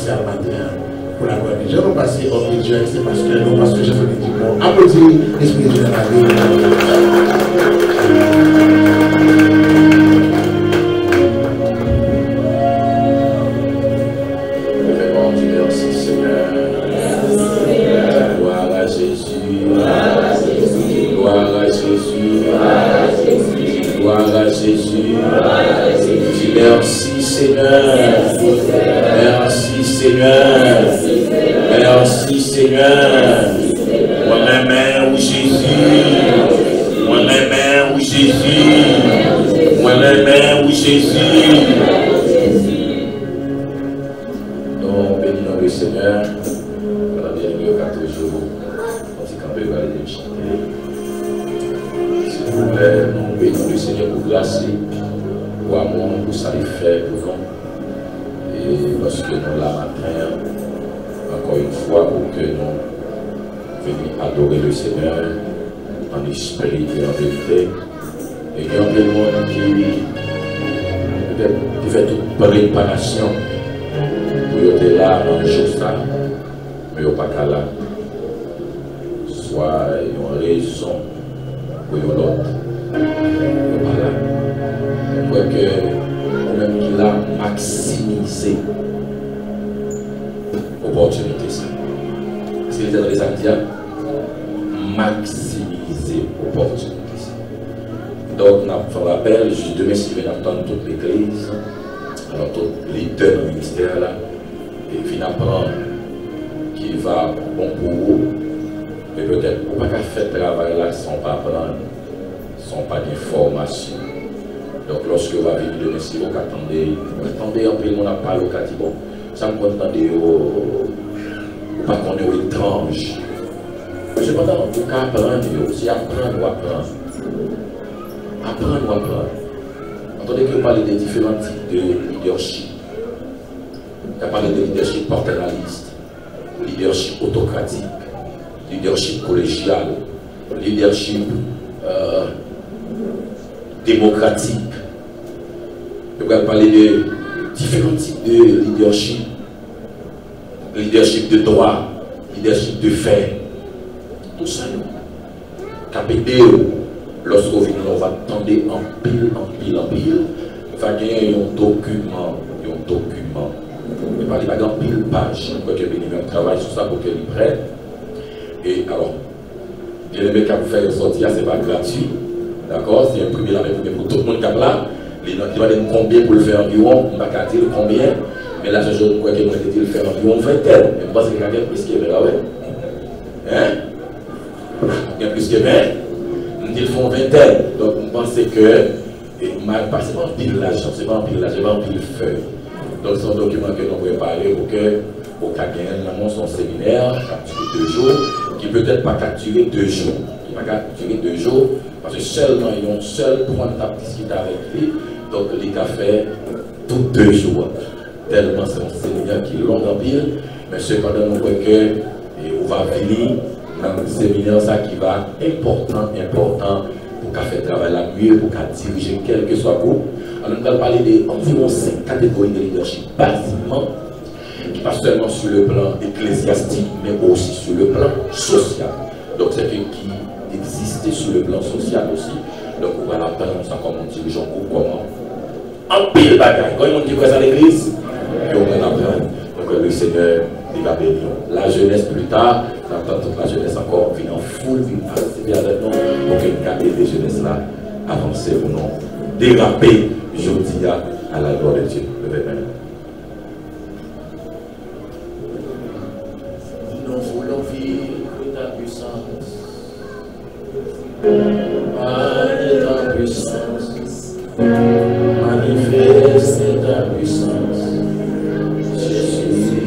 spécial matin pour la gloire de Dieu. Nous passons au Dieu, c'est parce que nous passons Jésus dit bon. Applaudis l'Esprit de Dieu dans la vie. Merci Seigneur. Merci Seigneur. Merci Seigneur. Moi-même, oui Jésus. Moi-même, oui Jésus. Moi-même, oui Jésus. Nous bénissons le Seigneur. On a bien eu 4 jours. On s'est campé vers les chanter. S'il vous plaît, nous bénissons le Seigneur pour grâce. Pour amour, pour satisfaire pour nous. Et parce que nous la matin, encore une fois, pour que nous venions adorer le Seigneur en esprit et en vérité. Et il y a un peu de monde qui fait toute préparation pour être là dans le jour ça, mais il n'y a pas qu'à là. Soit une raison pour l'autre. Voilà. Je crois que même qu'il a maximisé l'opportunité. C'est les Indiens maximiser l'opportunité. Donc, on fait l'appel, juste demain, si vous entendre toute l'église, alors tous les leaders du ministère là, et puis apprendre qui va bon pour vous, mais peut-être pour pas faire le travail là sans pas apprendre, sans pas d'information. Donc lorsque vous avez venir demain, si vous attendez un peu, on n'a pas le cas, bon, ça me contendez pas qu'on est étrange. Cependant, vous pouvez apprendre, si apprendre ou apprendre. Apprendre ou apprendre. Entendez que vous parlez des différents types de leadership. Vous parlez de leadership paternaliste, leadership autocratique, leadership collégial, leadership démocratique. Je vais parler de différents types de leadership. Leadership de droit, leadership de fait. Tout ça, nous. KPD, lorsque vous venez, on va attendre en pile. Il va y avoir un document. Il va y avoir un pile page. Je crois que le travail sur ça pour qu'il y prenne. Et alors, bien aimé qu'à vous faire sortir, ce n'est pas gratuit. D'accord? C'est imprimé là pour tout le monde qui est là. Il va dire combien pour le faire environ. On va dire combien. Mais là, je crois qu'il va dire le faire environ 20 tel. Mais je pense qu'il y a plus que 20 là, ouais. Hein? Il y a plus que 20. Ils font 20 tel. Donc, on pense que. Ce n'est pas un pile l'argent, c'est pas un pile l'argent, c'est pas un pile feuille. Donc, c'est un document que nous préparons pour que. Au cas où son séminaire, capturé 2 jours, qui peut-être pas capturé 2 jours. Qui va capturer 2 jours. Parce que seulement, ils ont seul point de discuter avec lui. Donc, les cafés, tous 2 jours. Tellement c'est un séminaire qui est long en pile. Mais cependant, nous voyons que on va venir dans un séminaire ça qui va important pour qu'à faire travail la mieux, pour qu'à diriger quel que soit groupe. Alors, nous allons parler d'environ 5 catégories de leadership, basiquement, qui pas seulement sur le plan ecclésiastique, mais aussi sur le plan social. Donc, c'est qui existait sur le plan social aussi. Donc, on va l'apprendre ça comment diriger un groupe, comment en pile bagaille. Quand on dit quoi à l'église, et on va l'apprendre. Donc, le Seigneur, il va bénir. La jeunesse plus tard, on attend toute la jeunesse encore, vient en foule, vient participer avec nous, pour que nous gardions les jeunesses là, avancer ou non, déraper, je dis à la gloire de Dieu. Nous voulons vivre ta puissance. Par ta puissance, manifeste ta puissance, Jésus.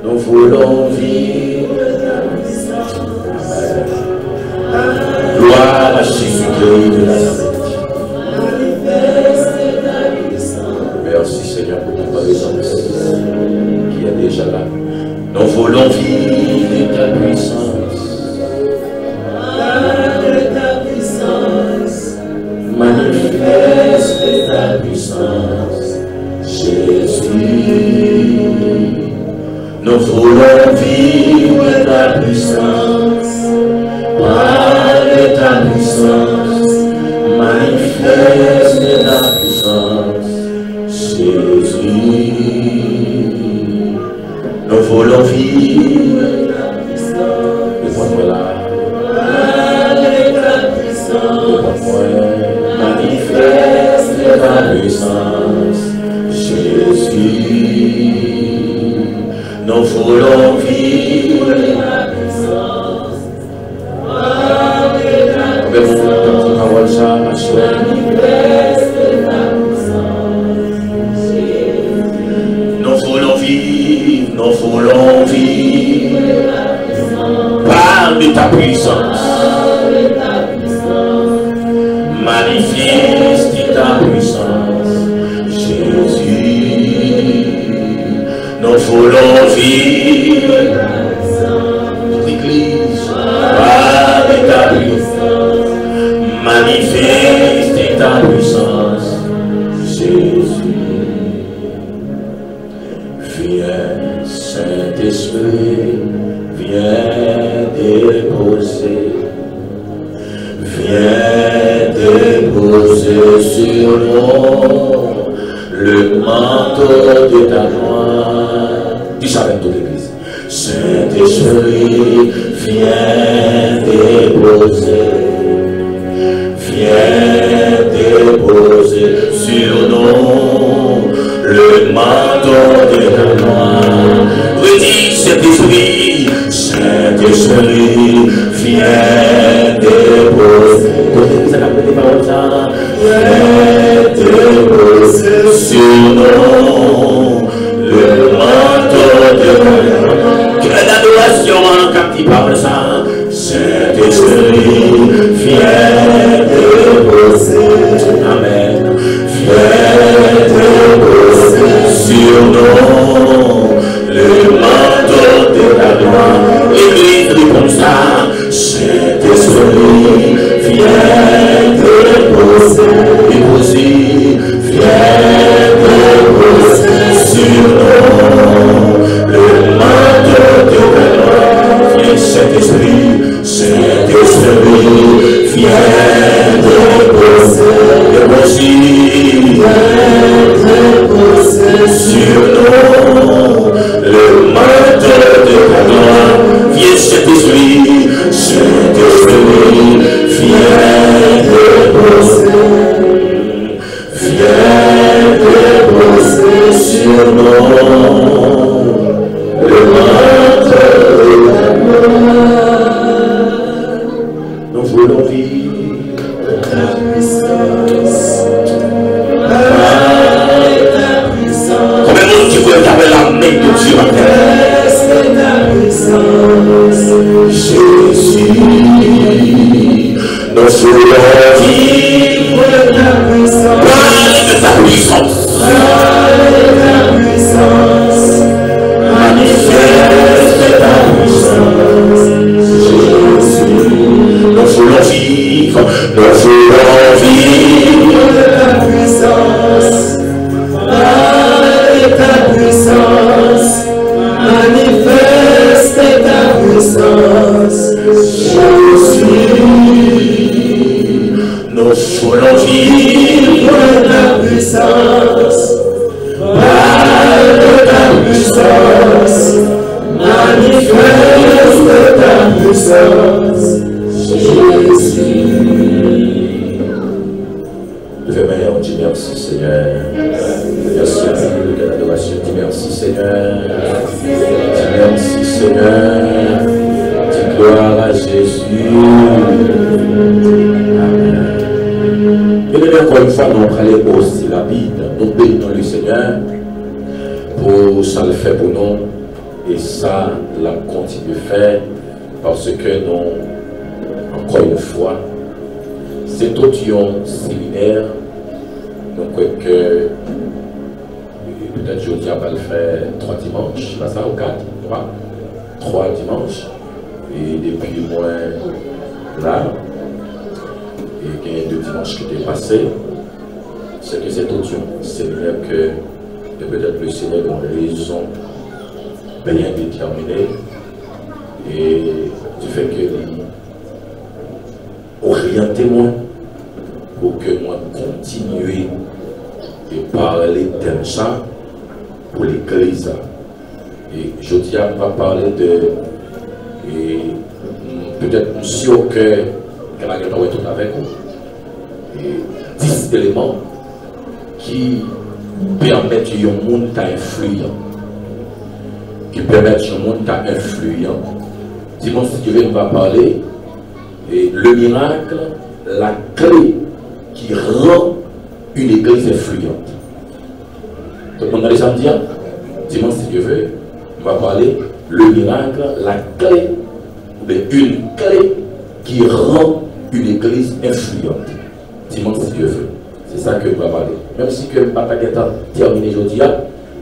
Nous voulons vivre ta puissance. Gloire à Jésus-Christ de Nazareth. Manifeste ta puissance. Merci Seigneur pour ton présence qui est déjà là. Nous voulons vivre ta puissance. Manifeste ta puissance, Jésus. Nous voulons vivre ta puissance, par ta puissance, manifeste ta puissance, Jésus. Nous voulons vivre ta puissance, vois-moi là, par ta puissance, manifeste ta puissance, Jésus. Nous voulons vivre la puissance. Manifeste ta puissance. Nous voulons vivre la puissance. Parle de ta puissance. Manifeste ta puissance. Jésus. Nous voulons vivre l'Église par ta puissance, manifeste ta puissance, Jésus. Viens, Saint-Esprit, viens déposer sur nous le manteau de ta gloire. Dis avec toute l'Église. Saint-Esprit, viens déposer sur nous le manteau de ta gloire. Redis, Saint-Esprit, viens déposer. Sur nous le manteau de quelle adoration quand il parle ça. Saint-Esprit, viens déposer. Amen. Viens déposer sur nous le manteau de ta gloire. L'église dit comme ça. Saint-Esprit, viens déposer. Viens déposer sur nous le manteau de ta gloire. Viens Saint-Esprit, viens déposer sur nous le manteau de ta gloire. Viens Saint-Esprit, viens déposer sur nous le manteau de ta gloire. Nous voulons vivre ta puissance. Combien de monde qui veut garder la main de Dieu à terre? Jésus, nous voulons vivre ta puissance. Parle de ta puissance. Manifeste ta puissance. Jésus, nous voulons vivre ta puissance. Parle ta puissance. Manifeste ta puissance. Jésus, nous voulons vivre ta puissance. Parle ta puissance. Manifeste ta puissance. Jésus. Levez-moi, on dit merci Seigneur. Merci à Dieu de l'adoration. Dis merci Seigneur. Dis merci Seigneur. Dis gloire à Jésus. Amen. Et encore une fois, nous allons aller aussi rapide. Nous bénissons le Seigneur pour ça le fait pour nous. Et ça, la continue de faire parce que nous, encore une fois, c'est tout un séminaire. Donc, peut-être jeudi, on va le faire 3 dimanches, pas ça, ou 4, 3 dimanches. Et depuis moins là, et il y a 2 dimanches qui étaient passés, c'est que c'est tout un séminaire que peut-être le Seigneur a raison bien déterminé et du fait que orienter moi pour que moi continue et parler de ça pour l'église. Et je tiens à parler de peut-être sûr que Canada est tout avec vous. Et 10 éléments qui permettent au monde d'influer. Qui permettent au monde d'influer. Dimanche, si Dieu va parler, et le miracle, la clé qui rend une église influente. Tout le monde a déjà me dire, dimanche, si Dieu veut, on va parler, le miracle, la clé, une clé qui rend une église influente. Dimanche, si Dieu veut. C'est ça que je vais parler. Même si que je n'ai pas terminé aujourd'hui,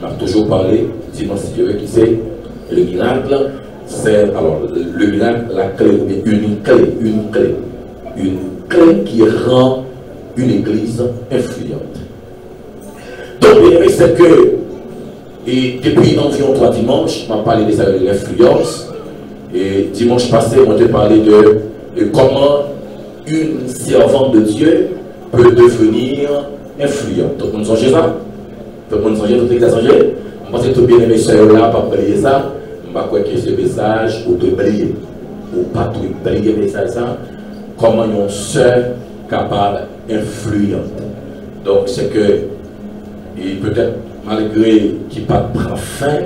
on va toujours parler, dimanche, si Dieu veut, qui c'est le miracle. C'est alors le miracle, la clé, une clé qui rend une église influente. Donc, bien aimé, c'est que, et depuis environ 3 dimanches, on m'a parlé de l'influence. Et dimanche passé, on t'a parlé de comment une servante de Dieu peut devenir influente. Tout le monde songe ça? Tout le monde songe, tout le monde songe? Je pense que tout bien aimé, soeur là, pas oublier ça. Je ne sais pas que ce message ou de briller. Ou pas de briller, mais ça, comment une soeur capable d'influente. Donc, c'est que, et peut-être malgré qu'il pas prend fin,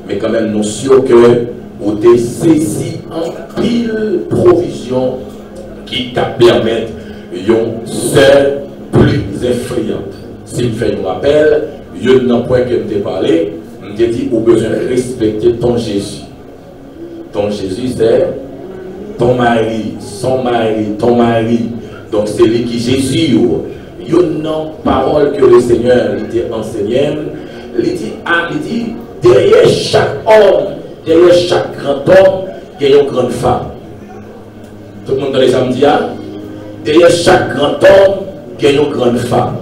mais quand même, nous sommes sûrs que vous avez saisi en pile provision qui permettent une soeur plus influente. Si je fais un rappel, il y a un point que je t'ai parlé. Je dit, au besoin de respecter ton Jésus. Ton Jésus, c'est ton mari, son mari, ton mari. Donc, c'est lui qui Jésus. Il y a une parole que le Seigneur lui enseignait. Il dit, derrière chaque homme, derrière chaque grand homme, il y a une grande femme. Tout le monde dans les samedis, derrière chaque grand homme, il y a une grande femme.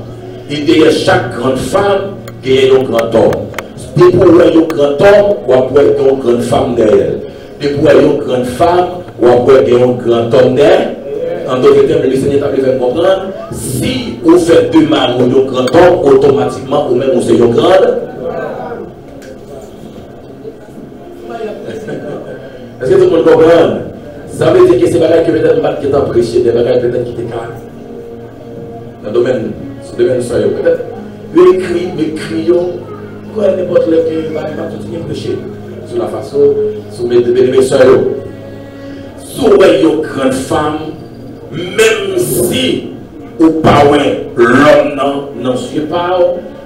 Et derrière chaque grande femme, il y a un grand homme. Et pour une grande homme, ou après une grande femme derrière. Et pour une grande femme, ou après un grand homme derrière. En d'autres termes, le Seigneur t'a fait comprendre, si vous faites deux maris ou un grand homme, automatiquement, ou même vous êtes une grande. Est-ce que tout le monde comprend? Ça veut dire que c'est bagages que peut-être qui est apprécié, des bagages peut-être qui étaient calmes. Dans le domaine, peut-être, le écrit, mais crions. Quoi, n'importe lequel va continuer à prêcher sur la façon, sur mes soeurs. Sur une grande femme, même si ou pas l'homme n'en suit pas,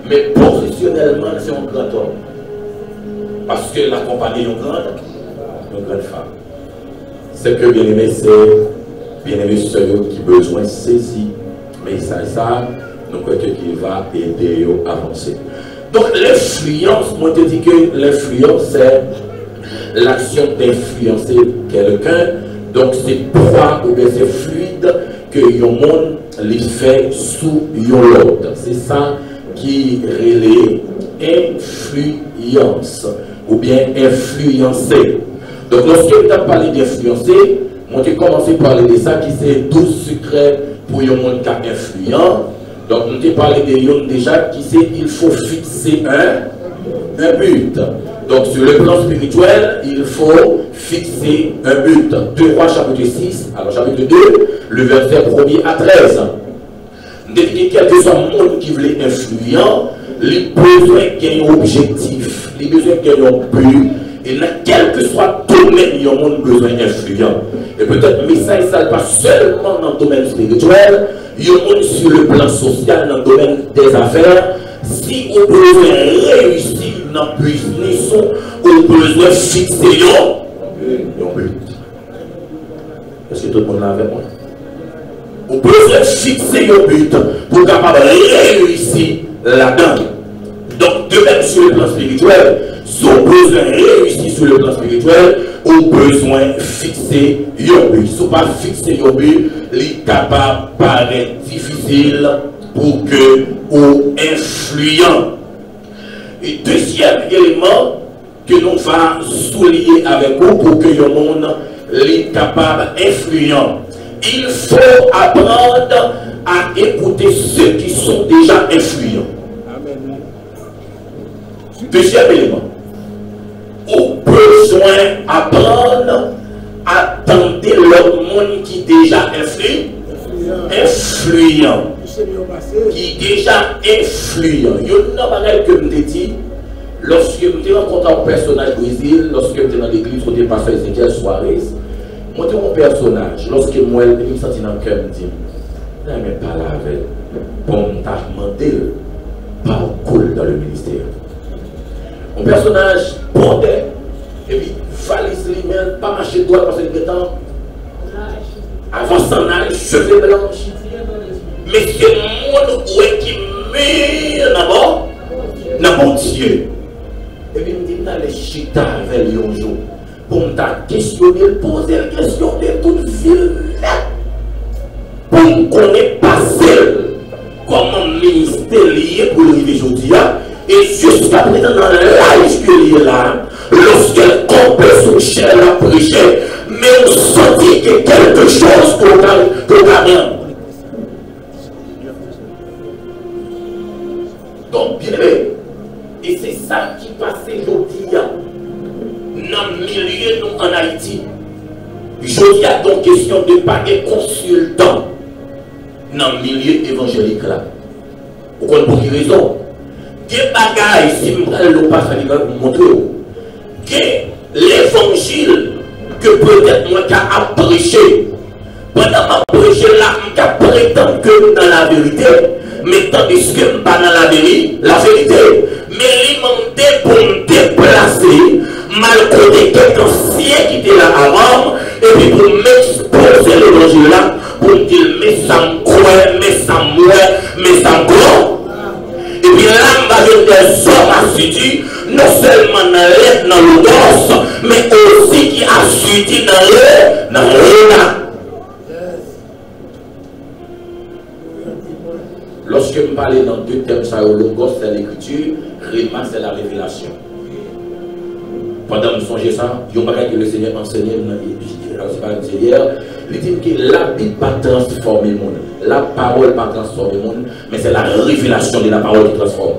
mais positionnellement, c'est un grand homme. Parce que l'accompagner une grande femme. C'est que bien aimé, c'est bien aimé soeur qui a besoin de saisir. Mais ça, nous croyons qu'il va aider à avancer. Donc l'influence, moi je te dis que l'influence c'est l'action d'influencer quelqu'un. Donc c'est proie ou bien c'est fluide que le monde les fait sous l'autre. C'est ça qui relaie influence ou bien influencer. Donc lorsque tu as parlé d'influencer, moi j'ai commencé à parler de ça qui c'est 12 secrets pour le monde qui est influent. Donc, on t'a parlé de Yon déjà qui sait qu'il faut fixer un but. Donc, sur le plan spirituel, il faut fixer un but. 2 Rois chapitre 6, alors chapitre 2, le verset 1er à 13. Depuis quel que soit le monde qui veut influent, les besoins qu'il y ait un objectif, les besoins qu'il y ait un but, et dans quel que soit le domaine, il y a un besoin influent. Et peut-être, mais ça ne pas seulement dans le domaine spirituel, il y a un sur le plan social, dans le domaine des affaires. Si on besoin réussir dans le business, on besoin fixer un but. Est-ce que tout le monde l'a avec moi? On besoin fixer un but pour capable réussir là-dedans. Donc, de même sur le plan spirituel, si on besoin réussir sur le plan spirituel, on besoin fixer un but. Si on pas fixer un but, il est capable de paraître difficile pour que on influent. Et deuxième élément, que nous va souligner avec vous pour que le monde soit capable influent. Il faut apprendre à écouter ceux qui sont déjà influents. Amen. Deuxième élément. Au besoin d'apprendre à tenter le monde qui est déjà influent. Qui est déjà influent. Il y a une chose que je me dis, lorsque je rencontre un personnage Brésil, lorsque je suis dans l'église, je suis pasteur Ezekiel Suarez, moi, mon personnage, lorsque moi, je me sens dans le cœur, je me dis, je ne vais pas là avec bon, t'as demandé, pas au cool dans le ministère. Mon personnage bordait, et puis valise lui-même, pas marcher droit parce qu'il est temps. Avant s'en aller, cheveux blanches. Mais c'est le monde qui met d'abord dans mon Dieu. Et puis il me dit, dans les chita avec un jour, pour me questionner, poser la question de toute ville. Pour me connaître passé comment ministère lié pour l'arrivée aujourd'hui. Et jusqu'à présent, dans l'âge que est là, lorsqu'elle comptait son chair à prêcher, mais on sentit que quelque chose totalement. Donc, bien aimé, et c'est ça qui passait aujourd'hui dans le milieu nous en Haïti. Aujourd'hui, il y a donc question de pas des consultants dans le milieu évangélique là. Pourquoi pour quelle raison? Des bagailles, si je ne pas vous montrer, que l'évangile que peut-être moi qui a prêché, pendant ma prêché là, je prétends que dans la vérité, mais tandis que je ne suis pas dans la vérité, mais il m'a demandé pour me déplacer, malgré quelques anciens qui étaient là avant, et puis pour m'exposer l'évangile là, pour me dire, mais ça me croit, mais ça me mouait, mais ça me croit. Et puis là, je vais des hommes assidus, non seulement dans l'aide, dans le dos, mais aussi qui assidus dans l'aide. Lorsque je parlais dans deux termes, ça le logos c'est l'écriture, réma c'est la révélation. Pendant que je songeais ça, il y a un bagage que le Seigneur enseignait dans hier, il dit que la Bible ne va pas transformer le monde, la parole ne va pas transformer le monde, mais c'est la révélation de la parole qui transforme.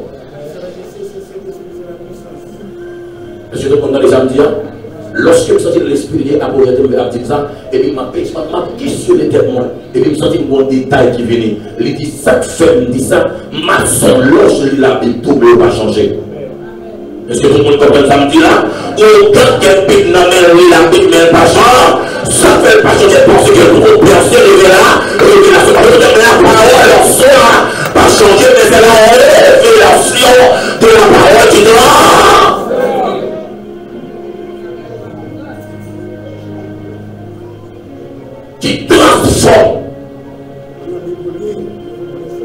Est-ce que vous avez déjà dit ça? Lorsque je sens l'esprit de l'Apollinaire dit ça, et puis je questionné tellement, et puis je sens un bon détail qui vient. Il dit ça fait, il dit ça, ma son loge de la Bible, tout ne va pas changer. Est-ce que tout le monde comprend ça me dit là? Autant qu'elle pique dans la Bible, mais pas changer, ça ne fait pas changer parce que vous pensez révélation, la parole en soi, pas changer, mais c'est la révélation de la parole qui doit. Qui transforme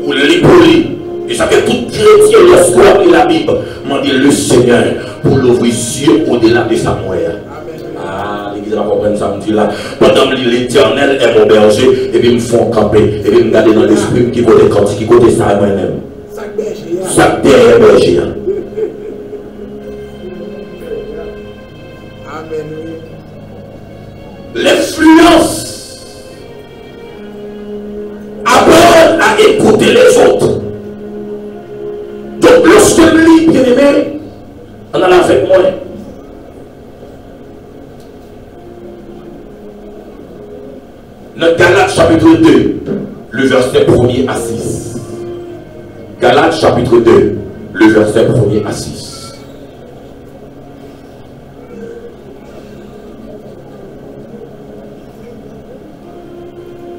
ou l'épolie. Et ça fait tout chrétien lorsqu'on lit la Bible. M'a dit le Seigneur pour l'ouvrir yeux au-delà de sa mort. Ah, l'église va comprendre ça, me dit là. Pendant que l'Éternel est mon berger, et puis me font camper, et puis me garder dans l'esprit qui côté cantique, qui côté ça moi-même. Chaque derrière berger. Amen. L'influence. Apprendre à écouter les autres. Donc, lorsque je lis, bien aimé, on en a avec moi. Dans Galates chapitre 2, le verset 1er à 6. Galates chapitre 2, le verset 1er à 6.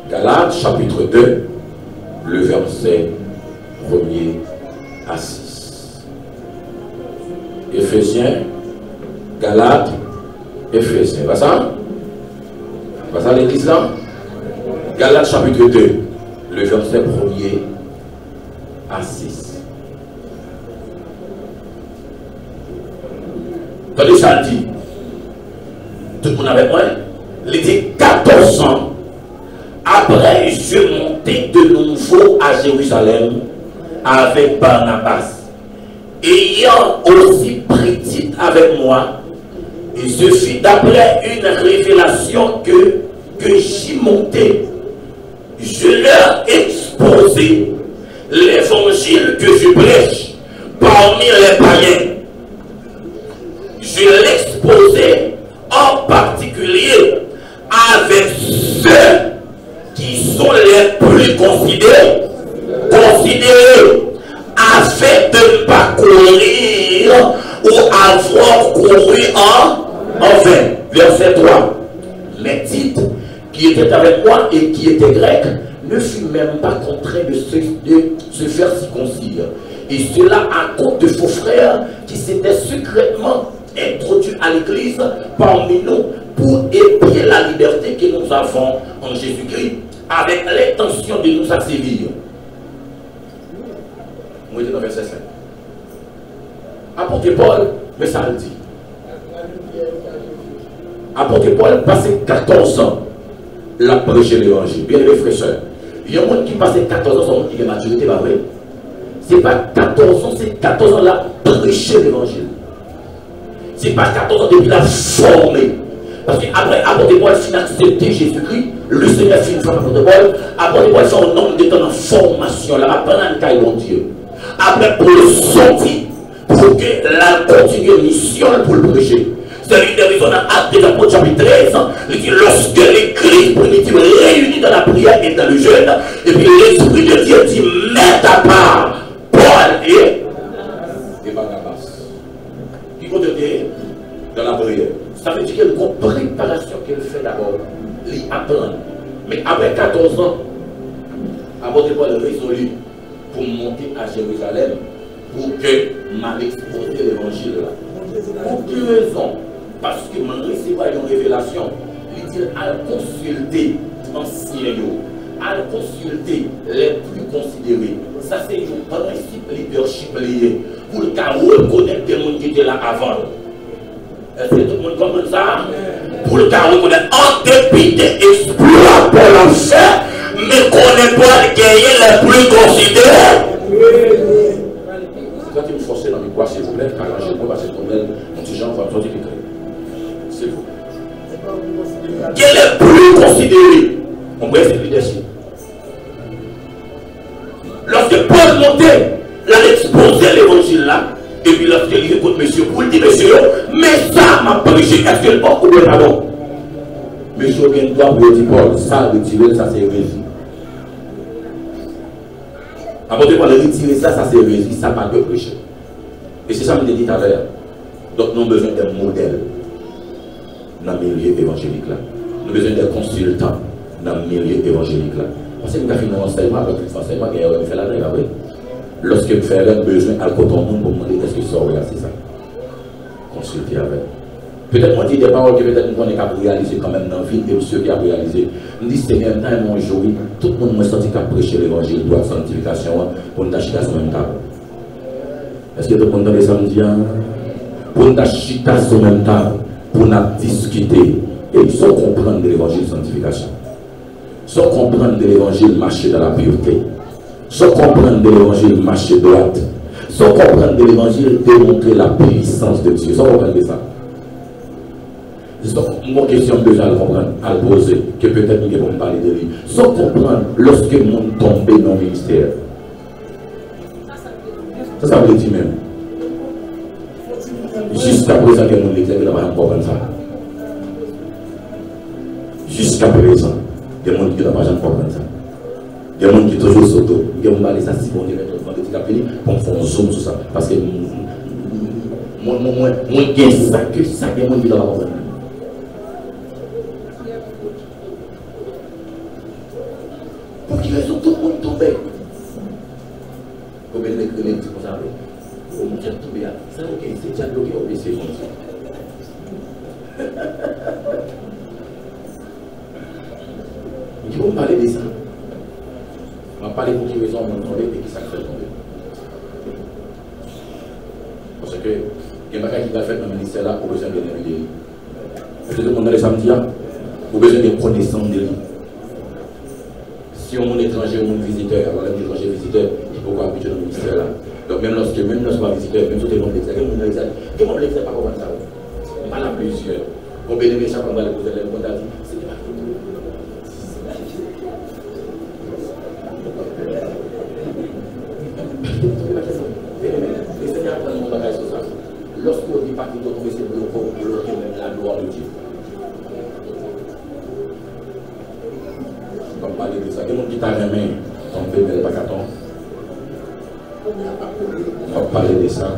Galates chapitre 2, le verset 1er à 6. Éphésiens, Galates, Éphésiens. Pas ça? Pas ça l'église là? Galates chapitre 2, le verset 1er à 6. Attendez, ça dit. Tout le monde avec moi? Il dit 14 ans. Après, je montais de nouveau à Jérusalem avec Barnabas, ayant aussi pris médite avec moi. Et ce fut d'après une révélation que j'y montais. Je leur exposais l'évangile que je prêche parmi les païens. Je l'exposais en particulier avec ceux qui sont les plus considérés, afin de ne pas courir ou avoir couru en vain. Verset 3. Mais Tite, qui était avec moi et qui était grec, ne fut même pas contraint de se faire circoncire. Et cela à cause de faux frères qui s'étaient secrètement introduits à l'église parmi nous pour épier la liberté que nous avons en Jésus-Christ avec l'intention de nous assévir. On est dans le verset 5. Apôtre Paul, mais ça le dit. Apôtre Paul passait 14 ans la prêcher l'évangile. Bien les frères et sœurs. Il y a un monde qui passait 14 ans, son monde qui est maturité, pas vrai? Ce n'est pas 14 ans, c'est 14 ans la prêcher l'évangile. Ce n'est pas 14 ans depuis la former. Parce qu'après, apôtre Paul finit accepter Jésus-Christ, le Seigneur finit par apôtre Paul, apôtre Paul fait un nombre de temps en formation, là, apprendre à bon Dieu. Après, pour le sortir, pour que la continue mission pour le prêcher. C'est l'une des raisons dans Actes des Apôtres chapitre 13, il dit lorsque l'église primitive réunie dans la prière et dans le jeûne, et puis l'Esprit de Dieu dit mets à part Paul et Barnabas. Qui continue dans la prière. Ça veut dire qu'il y a une préparation qu'elle fait d'abord, lui apprendre. Mais après 14 ans, apôtre Paul résolu pour monter à Jérusalem pour que m'a exposé l'évangile là. Pour quelle raison? Parce que m'a recevoir une révélation. Il dit à consulter anciens, à consulter les plus considérés. Ça c'est un principe leadership lié pour le cas reconnaître des gens qui étaient là avant. Est-ce que tout le monde comprend ça? Pour le cas reconnaître en dépit des exploits pour l'en faire, mais qu'on n'est pas gagner les plus considérés. Quand il me force dans mes poids, s'il vous plaît, car je vois passer le problème, mon petit Jean va me sortir quelque chose. S'il vous plaît. Quel est le plus considéré? On peut essayer de leadership. Lorsque Paul montait, il a exposé l'évangile là, et puis lorsqu'il écoute monsieur, pour dire monsieur, mais ça m'a prêché, est-ce que le bon ou bien pas bon? Monsieur, bien droit pour dire Paul, ça, retirer, ça c'est hérésie. Apôtre Paul retirer ça, ça c'est hérésie, ça pas de prêcher. Et c'est ça que je dit tout à l'heure. Donc nous avons besoin d'un modèle dans le milieu évangélique là. Nous avons besoin d'un consultant dans le milieu évangélique là. Parce que nous avons fait un enseignement avec l'enseignement qui a fait la grève après. Lorsque nous faisons besoin à côté du monde pour demander est-ce que ça aurait c'est ça. Consulter avec. Peut-être moi dis des paroles que peut-être nous avons réalisé quand même dans la vie et ceux qui ont réalisé. Nous disons Seigneur, dans mon jour, tout le monde m'a senti qu'à prêcher l'évangile, droit de sanctification, pour nous acheter à son même table. Est-ce que tout le monde dans les samedis, pour nous acheter à son même table, pour nous discuter et sans comprendre de l'évangile de sanctification, sans comprendre de l'évangile marcher dans la pureté, sans comprendre de l'évangile marcher droite, sans comprendre de l'évangile démontrer la puissance de Dieu, sans comprendre de ça. Mon question déjà à le comprendre, à le poser, que peut-être nous allons parler de lui. Sans comprendre lorsque nous tombons dans le ministère. Ça veut dire même. Jusqu'à présent, que nous l'examen, nous n'avons pas comprendre ça. Jusqu'à présent, des gens qui n'ont pas comprendre ça. Des gens qui toujours s'auto. Des gens qui ont dit ça, si on est mettre devant le petit capelli, pour faire un zoom sur ça. Parce que moi, je sais ça, que ça, des gens qui n'ont pas comprendre. Pour qui raison tout le monde tombait? Combien de les petits comme ça? Au monde qui a tombé, c'est ok, c'est déjà bloqué au PC. Qui vont parler de ça? On va parler pour qui raison on tomber et qui ça fait tomber. Parce que il y a quelqu'un qui va faire dans le ministère là pour besoin de l'évangile. Est-ce que tout le monde dans les samedis là? Pour besoin de connaissance de lui. Si on est étranger ou on est visiteur, alors l'étranger visiteur, il faut pas habituer dans le ministère là. Donc même lorsque on va visiter, même si on est l'examen, on a l'examen. Comment on l'examen pas comme ça? Mal à plusieurs. On peut aimer chaque fois qu'on va le poser, on a dit, c'est pas lorsqu'on dit pas qu'il doit trouver ses blocs pour bloquer même la gloire de Dieu. On va parler de ça. Quelqu'un qui t'a remis, on peut mettre pas carton. On va parler de ça.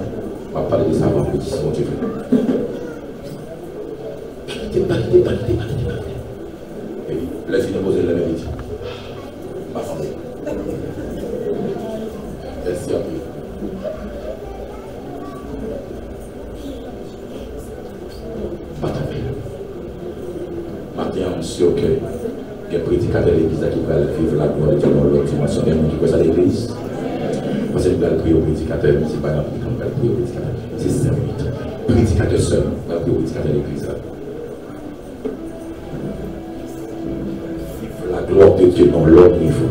On va parler de ça avant petit, si mon Dieu veut. Pas quitter. Et laissez-nous poser la même idée. Ma famille. Merci à vous. Maintenant, on est sûr que les prédicateurs de l'église qui veulent vivre la gloire de Dieu dans leur dimension, des gens qui croient à l'église. Parce que nous allons prier aux prédicateurs, mais ce n'est pas n'importe qui nous allons prier aux prédicateurs. C'est 5 minutes. Prédicateurs seuls, nous allons prier aux prédicateurs de l'église. Vivre la gloire de Dieu dans leur niveau.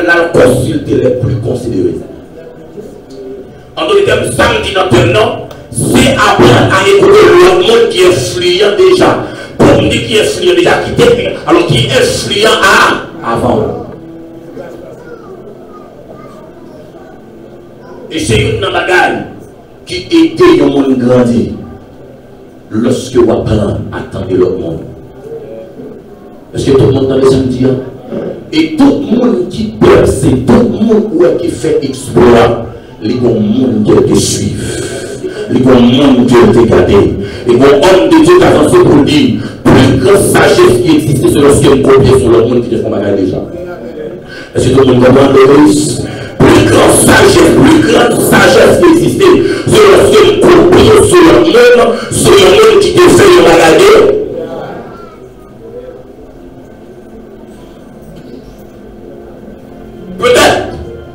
La consulter les plus considérés. En d'autres termes, samedi maintenant, c'est apprendre à écouter le monde qui est fluent déjà. Pour me dire qui est fluent déjà, qui est alors qui est fluent avant. Et c'est une bagaille qui aide le monde à grandir. Lorsque vous apprenez à attendre l'autre monde. Est-ce que tout le monde dans les samedis? Et tout le monde qui perce, tout le monde qui fait exploit, les gens qui te suivent, les gens qui te gardent, les hommes de Dieu qui avancent pour dire, plus grande sagesse qui existe, c'est lorsqu'il y a copié sur le monde qui te font bagarre déjà. Est-ce que tout le monde comprend le plus grande sagesse qui existe, c'est lorsqu'il y a copié sur le monde qui te fait bagarre. Peut-être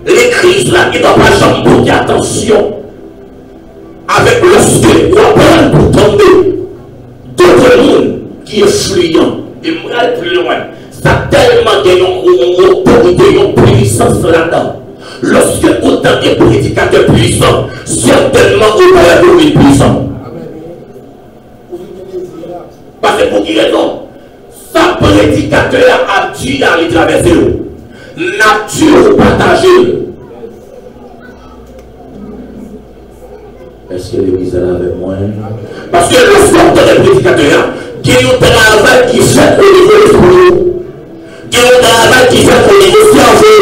les crises là qui ne doivent pas jamais porter attention avec lorsque vous apprenez pour tomber d'autres monde qui est fluent et moi plus loin ça a tellement une autorité, une puissance là-dedans. Lorsque autant de prédicateurs puissants, certainement vous allez devenir puissant. Parce que pour qui raison? Ça prédicateur a dû aller traverser l'eau. Nature partagée. Est-ce que l'église est là avec moi? Parce que le sort des prédicateurs, il y a un travail qui fait au niveau de l'esprit, il y a un travail qui fait au niveau du cerveau.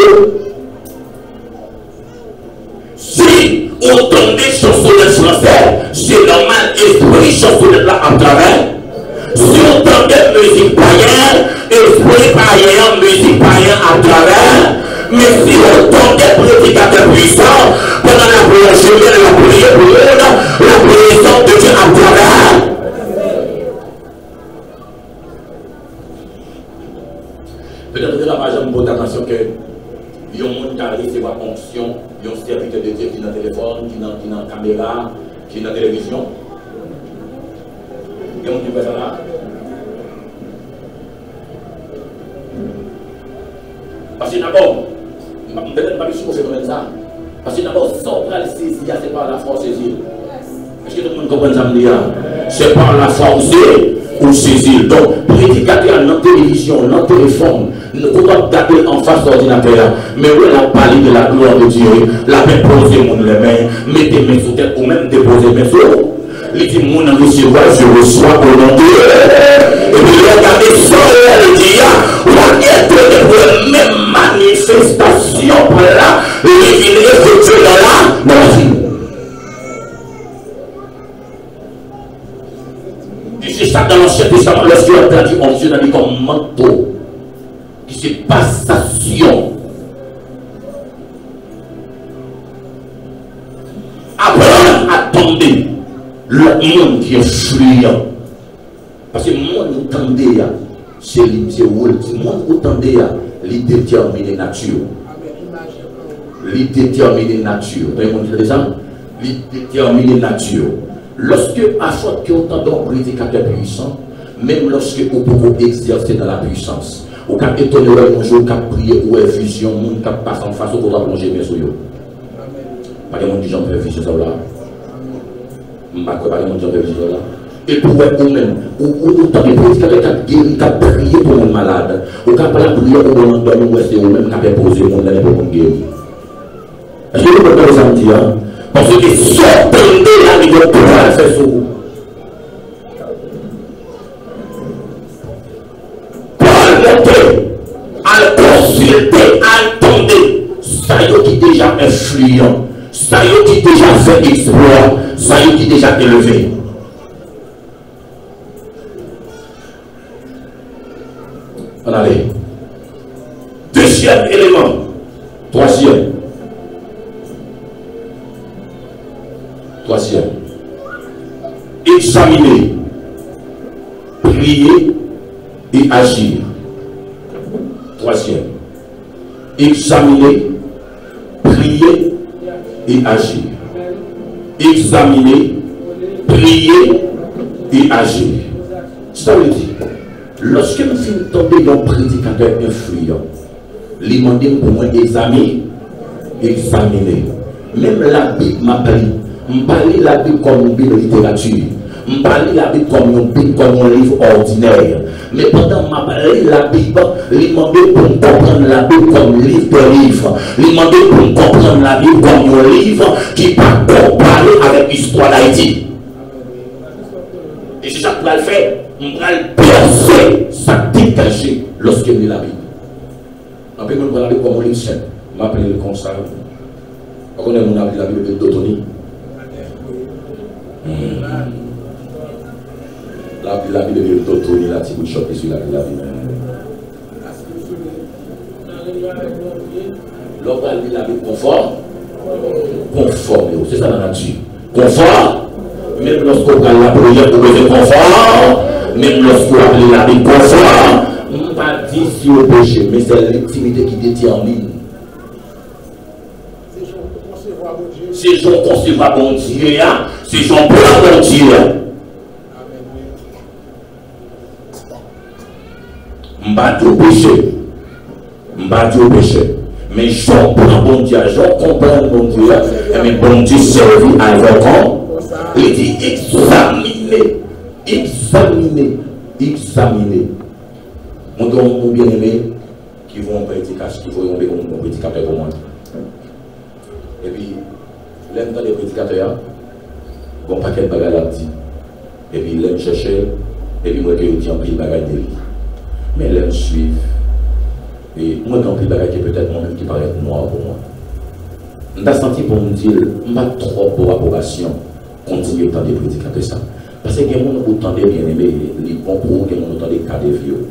Si on tombe chansonnette français, c'est normal, esprit chansonnette là en travers. Si on tombe musique païenne, esprit païen, musique païenne à travers. Mais si on tombe des prédicateurs puissants, pendant la prière, je viens la prière pour eux, la présence de Dieu à travers. Peut-être que là, par exemple, vous attention que il y a un monde qui a recevoir fonction, il y a un serviteur de Dieu qui est dans le téléphone, qui est dans la caméra, qui est dans la télévision. Il y a un monde qui fait ça là. Parce que d'abord, je ne vais pas sur ce ça. Parce que d'abord, sans la saisie, c'est par la force saisie. Est-ce que tout le monde comprend ça? C'est par la force ou saisir. Donc, prédicateur dans la télévision, dans le téléphone, nous pouvons garder en face de l'ordinateur. Mais où elle a parlé de la gloire de Dieu, la main posée mon les mains, mettez mes sous tête ou même déposer mes sous. Il dit, mon recevoir, je reçois au nom de Dieu. Et puis, regardez ça, il dit, on est de la même manifestation par là, il vient effectuer dans la vie. Et c'est ça dans l'Ancien Testament, lorsqu'il a traduit onction, on dit comme manteau, qui c'est passation. Apprendre à tomber. Le monde qui est fluent. Parce que le monde qui est c'est le monde qui est déterminé nature. Il détermine nature. Vous avez compris ça? Il détermine nature. Lorsque, à faute que autant d'un prédicateur puissant, même lorsque vous pouvez exercer dans la puissance, vous pouvez étonner un jour, vous pouvez prier, ou une vision, vous pouvez passer en face, vous pouvez plonger bien sur vous. Pas de monde qui j'en fais vision ça là. Pas de monde qui j'en fais vision là. Et pour vous-même, ou dans les prédicateurs qui guéri, qui a prié pour un malade, ou qui a pas la prière pour un endormi, ou c'est vous-même qui a posé mon l'année pour un guéri. Est-ce que vous pouvez vous en dire? Parce que sortez de la vie de pouvoir faire sur vous. À consulter, à attendre, ça y est qui est déjà influent, ça y est qui est déjà fait exploit, ça y est qui est déjà élevé. On allait. Deuxième élément. Troisième. Examiner, prier et agir. Troisième. Examiner, prier et agir. Examiner, prier et agir. Ça veut dire, lorsque nous finissons tomber dans un prédicateur influent, les demander pour moi examiner. Même la Bible m'appelle. Je parle la Bible comme une Bible de littérature. Je parle la Bible comme une Bible comme un livre ordinaire. Mais pendant que je parle la Bible, je demande pour comprendre la Bible comme un livre de livre. Je demande pour comprendre la Bible comme un livre qui peut comparer avec l'histoire d'Haïti. Et c'est ça que je vais faire. Je vais percer ça dégager lorsque je lis la Bible. Après, je vais la Bible comme un livre saint. Je vais appeler le conseil. On connaît mon appel la Bible d'Autonie. La Bible de l'autonomie, la petite choquée sur la Bible. L'homme va lire la Bible conforme. C'est ça la nature. Conforme. Même lorsqu'on parle la prière pour le confort. Même lorsqu'on parle la Bible conforme. On ne va pas dire si on péché, mais c'est l'intimité qui détermine. C'est son concevoir bon Dieu, c'est son plan bon Dieu. M'bati au péché, mais j'en prends bon Dieu, j'en comprends bon Dieu, mais bon Dieu servit avec on. Il dit examiner. Mon bien-aimé qui vont en prédication, qui vont en prédicateur pour moi. Et puis, l'aime dans les prédicateurs, bon paquet de bagages là dit. Et puis, l'aime chercher, et puis, moi, je dis en pile bagages de lui. Mais l'aime suivre. Et moi, quand pile bagages qui peut-être moi-même qui paraît noir pour moi. Je me senti pour me dire, je n'ai pas trop pour approbation, continuer dans des prédicateurs ça. Parce que il y a des gens qui ont bien aimé, les bons pour qui ont des cas de vieux.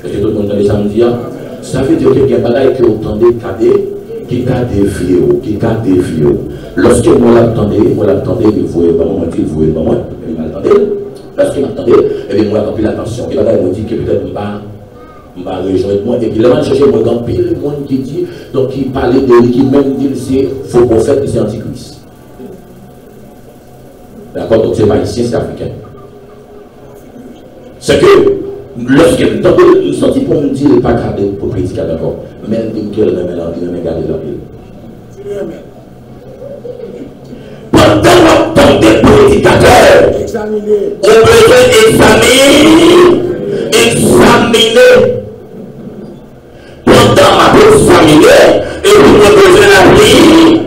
Est-ce que tout le monde entend ça me dire? Ça veut dire qu'il y a des bagages qui ont des cas qui a des vieux. Lorsque moi l'attendais, il voyait pas moi, il voyait pas moi, il m'attendait. Lorsqu'il m'attendait, et bien moi, j'ai l'attention. Et là, il m'a dit que peut-être je vais rejoindre moi. Et puis là, je cherchais moi, dans pile, le monde qui dit, donc il parlait de lui, qui même dit c'est faux prophète et c'est antichrist. D'accord? Donc c'est pas ici, c'est africain. C'est que, lorsqu'il me sentit pour me dire, il n'est pas gardé pour prédiquer d'accord. Mais il me garder la Bible. Pendant l'entente des prédicateurs, on peut examiner. Pendant ma examiner, et vous me besoin la vie,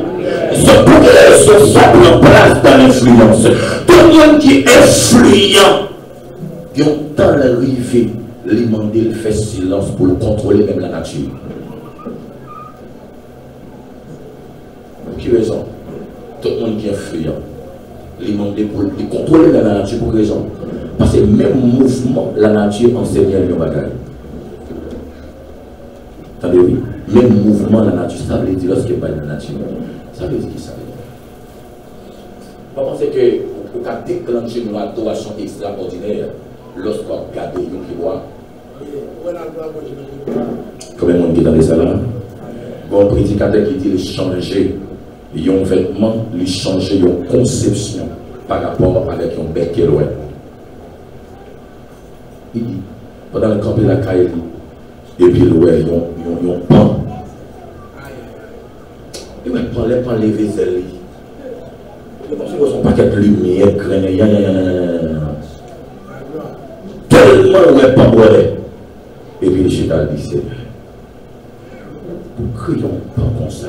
ce pouvoir se sable en place dans l'influence. Tout le monde qui est influent, qui ont tant l'arrivée, les demander de faire silence pour le contrôler même la nature. Pour qui raison? Tout le monde qui est influent, les demander pour contrôler la nature pour raison. Parce que même mouvement, la nature enseigne le bagage. Attendez, oui. Même mouvement, la nature, ça veut dire lorsqu'il n'y a pas de nature. Ça veut dire qui ça veut dire? Vous pensez que pour déclencher une adoration extraordinaire, lorsqu'on regarde les gens qui voient, comme on dit dans les salons, bon prédicateur qui dit changer un vêtement, lui changer une conception par rapport avec un bec qui est loin. Il dit, pendant le camp de la caille, et puis ouais, ils ont pan. Ils vont prendre les pans lever zèle. Ils ne sont pas qu'être lumière, tellement ouais, pas ouais. Et puis le chétal dit, c'est nous crions pas comme ça.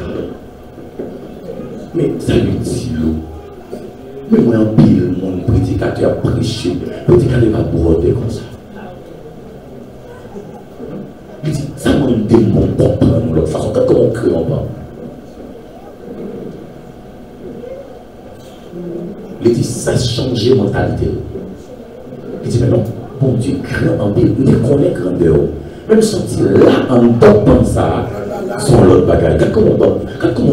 Mais ça lui dit l'eau. Mais moi, en pile, mon prédicateur a prêché. Le prédicateur va broder comme ça. Il dit, ça m'a dit, mon comprendre de l'autre façon. Comment on crée en bas? Il dit, ça a changé la mentalité. Il dit, mais non, bon Dieu, grand en pile, il connaît grandeur. Même senti là, en dedans, ça, son l'autre bagage. Comment on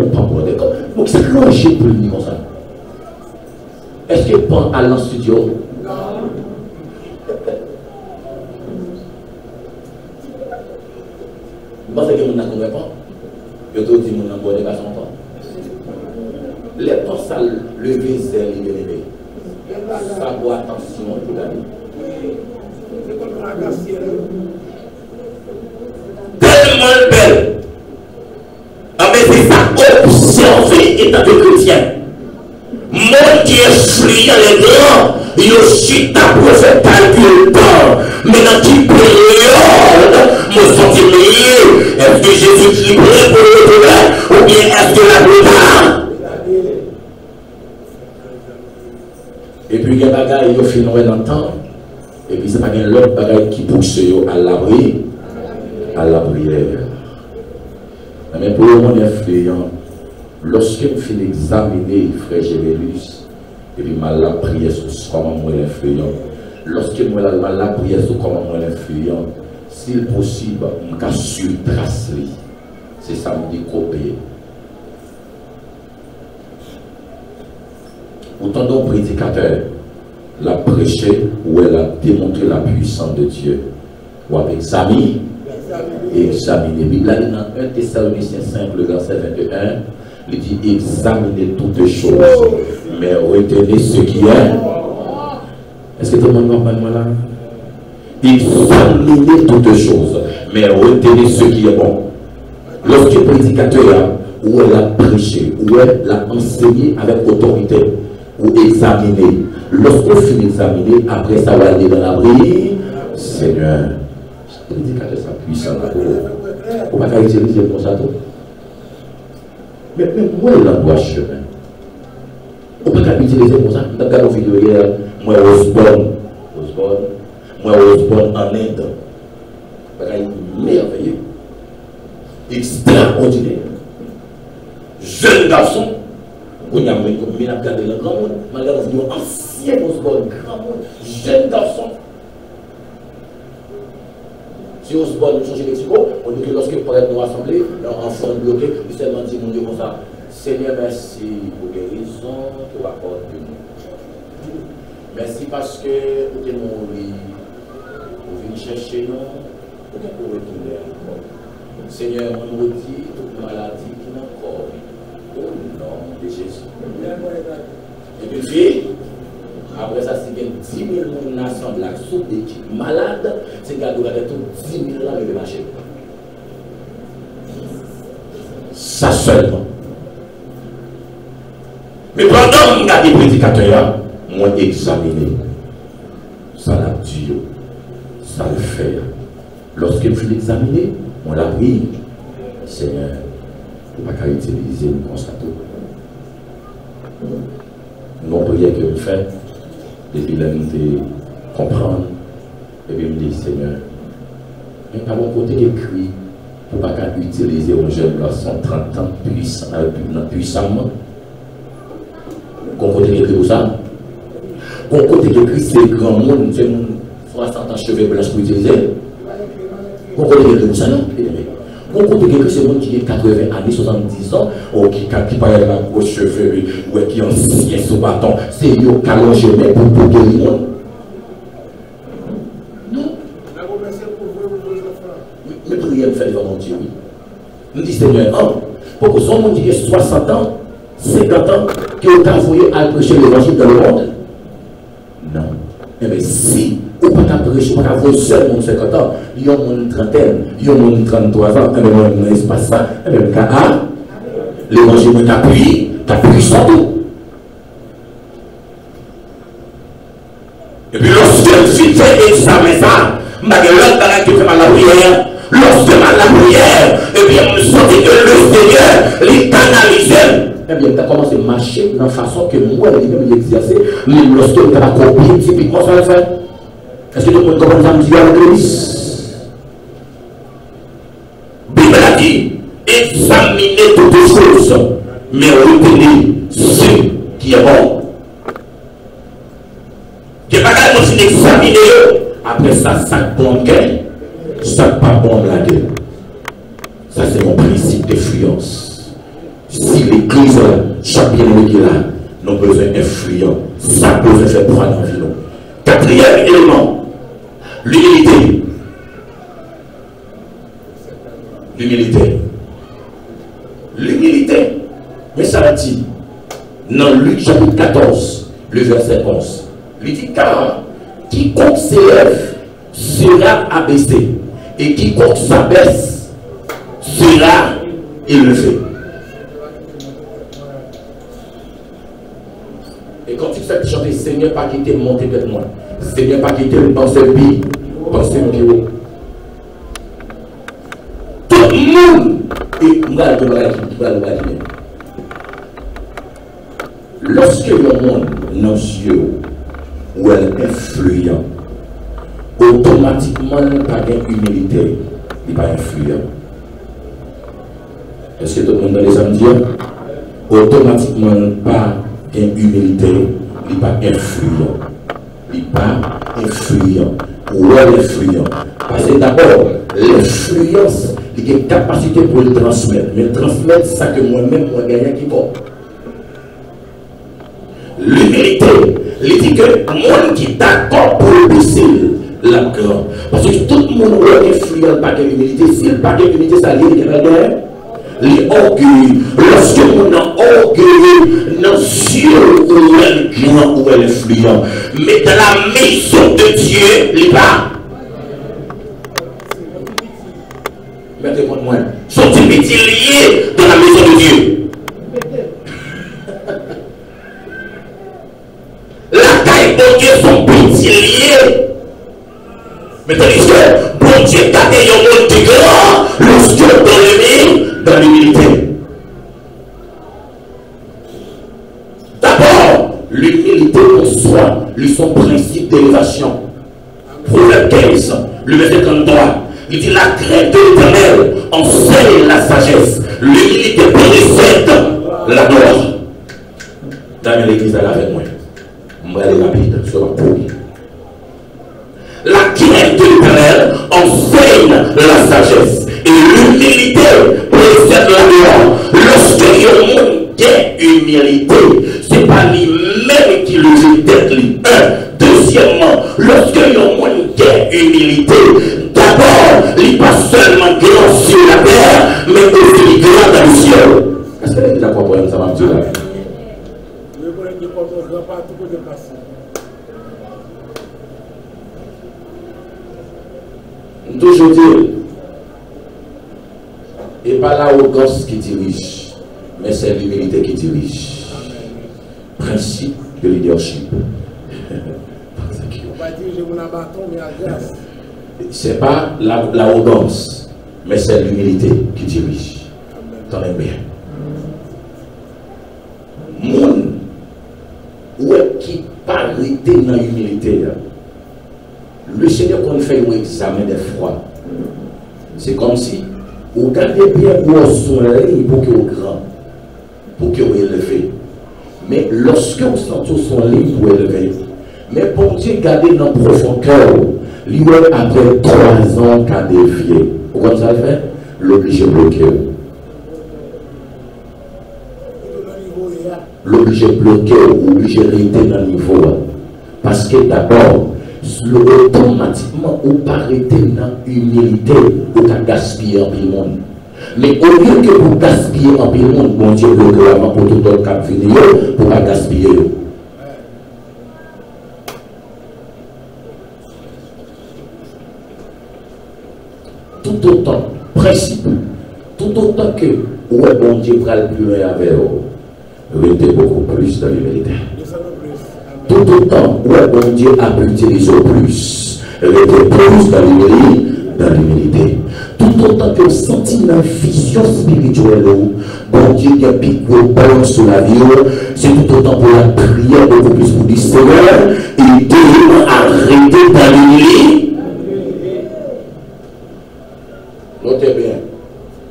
peut broder? Donc, c'est logique pour lui dire comme ça. Est-ce que Pan à l'en studio? Non. Vous pensez que vous n'avez pas? Je te dis que vous n'avez pas son temps. Les temps, ça lever, c'est libéré. Ça doit attention pour la vie. Tellement belle. Ah, mais c'est ça, observer étant de chrétien. Mon Dieu fliant les grands, il aussi ta prophète calcule pas. Maintenant, qui période, mon sentiment, est-ce que Jésus qui prie pour le problème, ou bien est-ce que la plupart? Et puis, il y a des bagages qui finissent dans le temps, et puis, c'est pas l'autre bagaille qui pousse à l'abri, à la prière. Mais pour le monde influent, lorsque je finis d'examiner frère Gébélus, et puis mal la prière sur comment moi l'influent, lorsque moi la prière sur comment moi l'influent, s'il possible, on peut sur-trace. C'est ça me dit copier. Autant d'un prédicateur l'a prêché ou elle a démontré la puissance de Dieu. Ou avec Samy, examiner. La Bible a dit dans 1 Thessaloniciens 5, le verset 21, il dit examinez toutes choses, mais retenez ce qui est. Est-ce que tout le monde comprend moi là? Examinez toutes choses, mais retenez ce qui est bon. Lorsque le prédicateur ou elle a prêché, ou elle a enseigné avec autorité, ou examiner, lorsqu'on finit d'examiner, après ça va aller dans l'abri, Seigneur. Le prédicateur sa puissance pour ne pas utiliser pour ça tout. Mais moi, il a droit chemin. On ne peut pas utiliser pour ça. Dans le vidéo hier, moi, Osborne en Inde. C'est merveilleux. Extraordinaire. Jeune garçon. On a regardé le grand monde. On a regardé la vidéo ancien Osborne, grand monde. Jeune garçon. Si Osborne change de Mexico, on dit que lorsque pour être nous rassemblés, en front bloqué, il s'est dit, mon Dieu, comme ça, Seigneur, merci pour guérison, pour l'accord de nous. Merci parce que vous êtes mon lit, vous venez chercher nous, vous êtes pour retourner encore. Seigneur, on nous dit toute maladie qui n'a encore, au nom de Jésus. Et puis, après ça, c'est 10 000 nations de la soupe d'équipe malade, c'est qu'il y a tout 10 000 ans de marché. Ça seulement. Mais pendant que je regarde les prédicateurs, moi examiner. Ça l'a dit, ça le fait. Lorsque je vais l'examiner, on l'a pris. Seigneur, il ne faut pas utiliser le constat. Non, prière que je fais. Et puis là, je comprendre. Et puis, je me dis, Seigneur, mais par mon côté écrit, pour ne pas utiliser un jeune garçon 30 ans puissamment. Qu'on côté écrit pour ça. Qu'on côté écrit, c'est le grand monde, c'est 60 ans cheveux blancs pour utiliser. Qu'on côté écrit pour ça, non? Qu'on côté écrit, c'est le monde qui est 80 années, 70 ans, ou qui parle la aux cheveux, ou qui est ancien sous bâton, c'est eux qui allongent mais pour guérir. Non. Mais prière fait devant mon Dieu, oui. Nous disons, Seigneur, pour que son monde qui est 60 ans, 50 ans, qui ont envoyé à prêcher l'évangile dans le monde, Eh bien, si ou pas prêcher, pas avoir seul mon 50 ans, il y a mon trentaine, il y a mon 33 ans, eh bien, moi, je n'ai pas ça, eh bien, l'évangile t'appuie sur tout. Et puis, lorsque tu fais examen ça, l'autre qui fait mal la prière, lorsque mal la prière, et bien, on sent que le Seigneur, les canalise. Eh bien, tu as commencé à marcher de la façon que moi, je vais l'exercer, même lorsque tu as compris, typiquement, ça va faire. Est-ce que tout le monde comprend ça, Dieu avec l'église? Bible a dit, examinez toutes choses, mais retenez ce qui est bon. Que pas qu'à nous examiner, après ça, ça bon gueule, ça pas bon la gueule. Ça, c'est mon principe d'influence. Si l'église, chaque bien-aimé qui est là, n'a besoin d'influence, ça peut faire prendre en vie. Quatrième élément, l'humilité. L'humilité. L'humilité. Mais ça dit, dans Luc chapitre 14, le verset 11, il dit car quiconque s'élève sera abaissé, et quiconque s'abaisse sera élevé. Et quand tu fais chanter Seigneur, pas quitter monter de moi, Seigneur, pas quitter le penser le pays, penser le bureau. Tout le monde, et moi, je vais le dire. Lorsque le monde, nos yeux, ou elle est influent, automatiquement, il n'y a pas d'humilité, il n'est pas influent. Est-ce que tout le monde dans les samedis? Automatiquement, il n'y a pas d'humilité, il n'est pas influent. Il n'est pas influent. Ou elle est influent. Parce que d'abord, l'influence, il y a une capacité pour le transmettre. Mais le transmettre, c'est ça que moi-même, moi, gagne qui porte. L'humilité, il dit que le monde qui est d'accord pour le baisser la grande. Parce que tout le monde est influent par l'humilité. Si le pas d'humilité, ça lie la guerre. Les orgueils, lorsque on a orgueilleux, nos yeux où elle est grand, où elle est influent. Mais dans la maison de Dieu, il n'est pas. Mettez-moi. Sont-ils liés dans la maison de Dieu? La taille de Dieu sont petits liés. Mais tandis que bon Dieu a des monde plus grand lorsque dans l'humilité. D'abord, l'humilité pour soi, lui son principe d'élévation. Proverbe 15, le verset 33, il dit la crainte de l'Éternel enseigne la sagesse. L'humilité précède la gloire. Dans l'église avec moi. Je vais aller rapide sur la peau. La crainte de l'Éternel enseigne la sagesse. Et l'humilité précède la gloire. Lorsque le monde a humilité, ce n'est pas lui-même qui le fait d'être lui. Deuxièmement, lorsque le monde a humilité, d'abord, il n'est pas seulement grand sur la terre, mais aussi grand dans le ciel. Est-ce que vous êtes d'accord pour ça, ma Dieu? Toujours dire, et pas l'arrogance qui dirige, mais c'est l'humilité qui dirige. Principe de leadership. C'est pas l'arrogance, mais c'est l'humilité qui dirige. Tenez bien. Moun, où est qui pas arrêté dans l'humilité? Le Seigneur, quand il fait un examen de foi, c'est comme si vous gardez bien vos soleil pour que vous grand, pour que vous élevez. Mais lorsque vous sentez son lit pour élever, mais pour Dieu garder dans le profond cœur, après 3 ans qu'a dévié. Vous comprenez ça le fait? L'obligé bloqué. L'obligé bloqué, obligé rester dans le niveau. Parce que d'abord, automatiquement, vous arrêtez dans l'humilité pour gaspiller en le monde. Mais au lieu que vous gaspillez en le monde, bon Dieu bloque avant pour tout autre cap vidéo pour pas gaspiller. tout autant, principe, tout autant que, ouais, bon Dieu, va le plus loin avec vous, restez beaucoup plus dans l'humilité. Tout autant, ouais, bon Dieu a pu utiliser plus, restez plus dans l'humilité. Tout autant que vous sentez une vision spirituelle, bon Dieu qui a piqué au balance sur la vie, c'est tout autant pour la prière beaucoup plus pour dire Seigneur, et Dieu a arrêté dans l'humilité. Notez bien,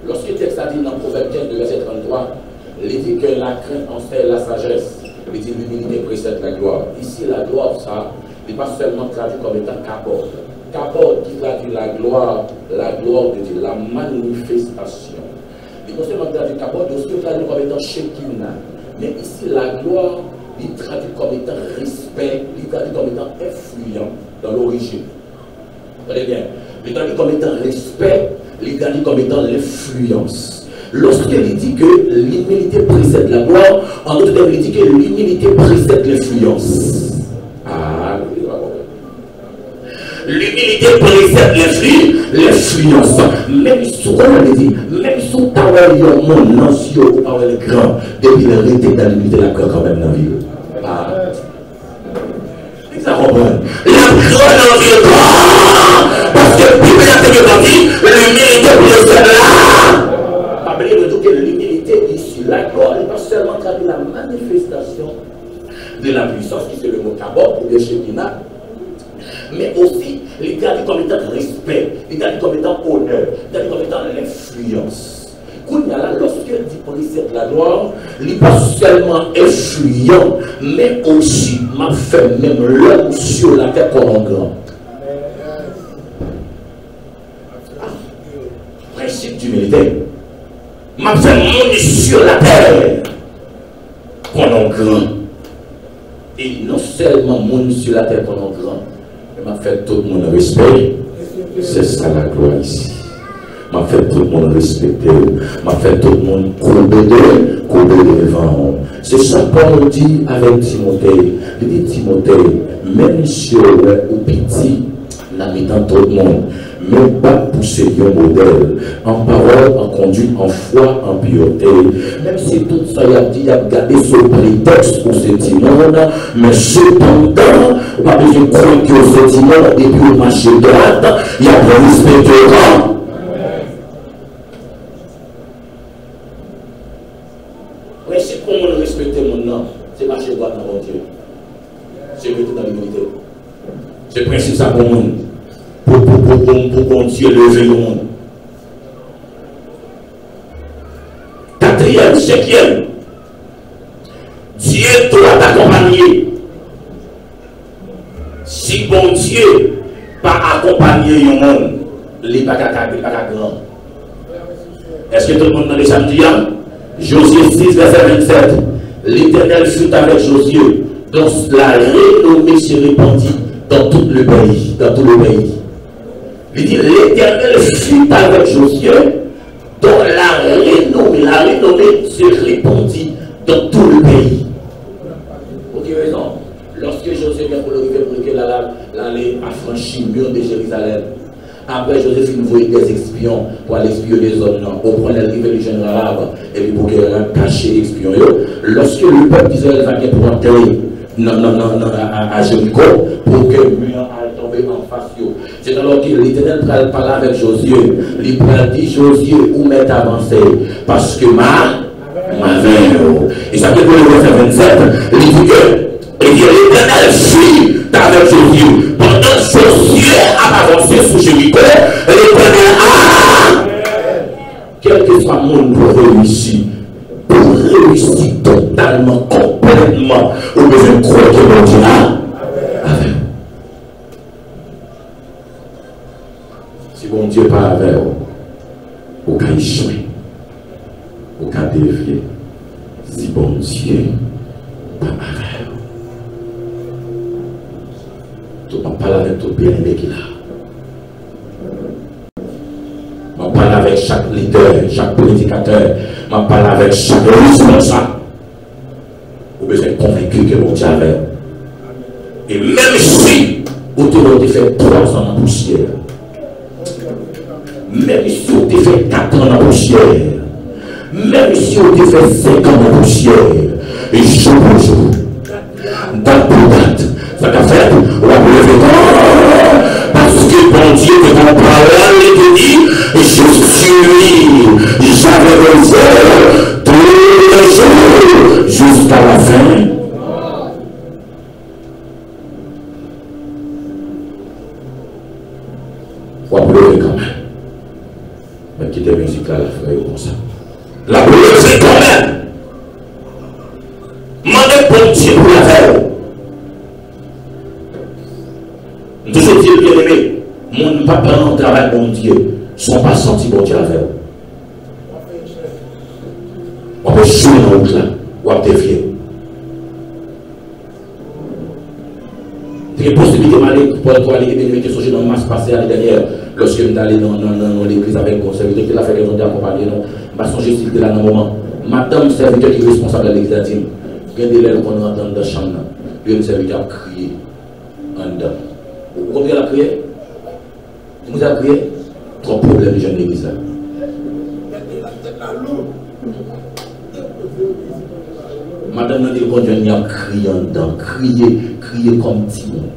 lorsque le texte a dit dans Proverbe 15, verset 33, il dit que la crainte enseigne la sagesse, il dit l'humilité précède la gloire. Ici, la gloire, ça, n'est pas seulement traduit comme étant kabod. Kabod qui traduit la gloire de Dieu, la manifestation. Il n'est pas seulement traduit kabod, il aussi traduit comme étant shekinah. Mais ici, la gloire, il traduit comme étant respect, il traduit comme étant influent dans l'origine. Très bien. Il traduit comme étant respect, il traduit comme étant l'influence. Lorsqu'il dit que l'humilité précède la gloire, en d'autres termes, il dit que l'humilité précède l'influence. Ah, l'humilité précède l'influence. Même si on dit, même si on a un monde ancien ou pas le grand, depuis le rété dans l'humilité, la grande quand même dans la vie. Ah. Ça comprend. La grande dans la vie, parce que plus bien que dans la vie, l'humilité précède là. L'humilité ici, la gloire n'est pas seulement traduit la manifestation de la puissance, qui c'est le mot kabod ou le shekinah, mais aussi il traduit comme étant respect, il traduit comme étant honneur, il traduit comme étant l'influence. Lorsqu'il dit précède la gloire, il n'est pas seulement influent, mais aussi m'a fait même l'homme sur la terre comme un grand. Principe d'humilité. M'a fait monter sur la terre pendant grand. Et non seulement monter sur la terre pendant grand, mais m'a fait tout le monde respecter. C'est ça la gloire ici. M'a fait tout le monde respecter. M'a fait tout le monde courber devant. C'est ça qu'on dit avec Timothée. Il dit Timothée, même si on est au petit, n'a mis dans tout le monde. Mais pas pousser un modèle en parole, en conduite, en foi, en pureté. Même si tout ça y a dit, il y a gardé ce prétexte pour ce monde, mais cependant, pas besoin de croire que ce monde, et puis au marché droite, il y a pour respecter le grand. Mais si comment respecter mon nom, c'est marcher droit dans mon Dieu. C'est mettre dans l'humilité. C'est le principe ça pour moi. Pour Dieu lever le monde. Quatrième, cinquième, Dieu doit t'accompagner. Si bon Dieu pas accompagner le monde, il n'est pas grand. Est-ce que tout le monde dans les samedis? Josué 6, verset 27. L'Éternel fut avec Josué, dont la renommée se répandit dans tout le pays. Dans tout le pays. Il dit l'Éternel fut avec Josué, dont la renommée se répandit dans tout le pays. Pour quelle raison? Lorsque Josué vient pour le rivière, pour lequel l'aller affranchir le mur de Jérusalem, après Josué finit envoyer des espions pour aller espionner les hommes, au point de l'arrivée du général arabe, et puis pour qu'elle cache les espions. Lorsque le peuple d'Israël va bien pour entrer à Jéricho, pour que le mur aille tomber en face. C'est alors que l'Éternel parle avec Josué. Il dit Josué, où m'est avancé? Parce que ma veille. Et ça veut dire le verset 27, il dit que l'Éternel fut avec Josué. Pendant Josué a avancé sur Jéricho, l'Éternel a. Quel que soit le monde pour réussir totalement, complètement, au besoin de croire que l'on dira. Amen. Si bon Dieu pas avec vous, aucun échoué, aucun dévié. Si bon Dieu pas avec vous, tu ne parles avec tout bien-aimé qu'il a. Je parle avec chaque leader, chaque prédicateur, je parle avec chaque responsable. Vous besoin être convaincu que mon Dieu avec. Et même si vous te fait 3 ans en poussière, Même si on te fait 4 ans en poussière, même si on te fait 5 ans en poussière, et jour pour jour, date pour date, ça t'a fait, on va lever quand, parce que bon Dieu te ton parole et te dit, je suis, j'avais réserve tous les jours jusqu'à la fin. On va pleurer quand même. Mais quittez la musique là, la frère, comme ça. La pleurer quand même. Mandez bon Dieu pour la faire. Nous toujours dire bien aimé, mon papa dans le travail, bon Dieu, ne sont pas sentis bon Dieu à faire. On peut jouer dans la route là, on va défier. Il y a une possibilité pour aller me songer dans le match passé l'année dernière, lorsque je suis allé dans l'église avec le conservateur, qui l'a fait qu'ils ont accompagné, je vais songer s'il était là dans le moment. Madame, serviteur qui est responsable de l'église, a dit, regardez l'air qu'on entend dans la chambre, le serviteur a crié en dedans. Vous comprenez la prière? Vous avez crié? Trop de problèmes de jeunes d'église là. Madame n'a dit qu'on a crié en dedans, crié comme petit monde.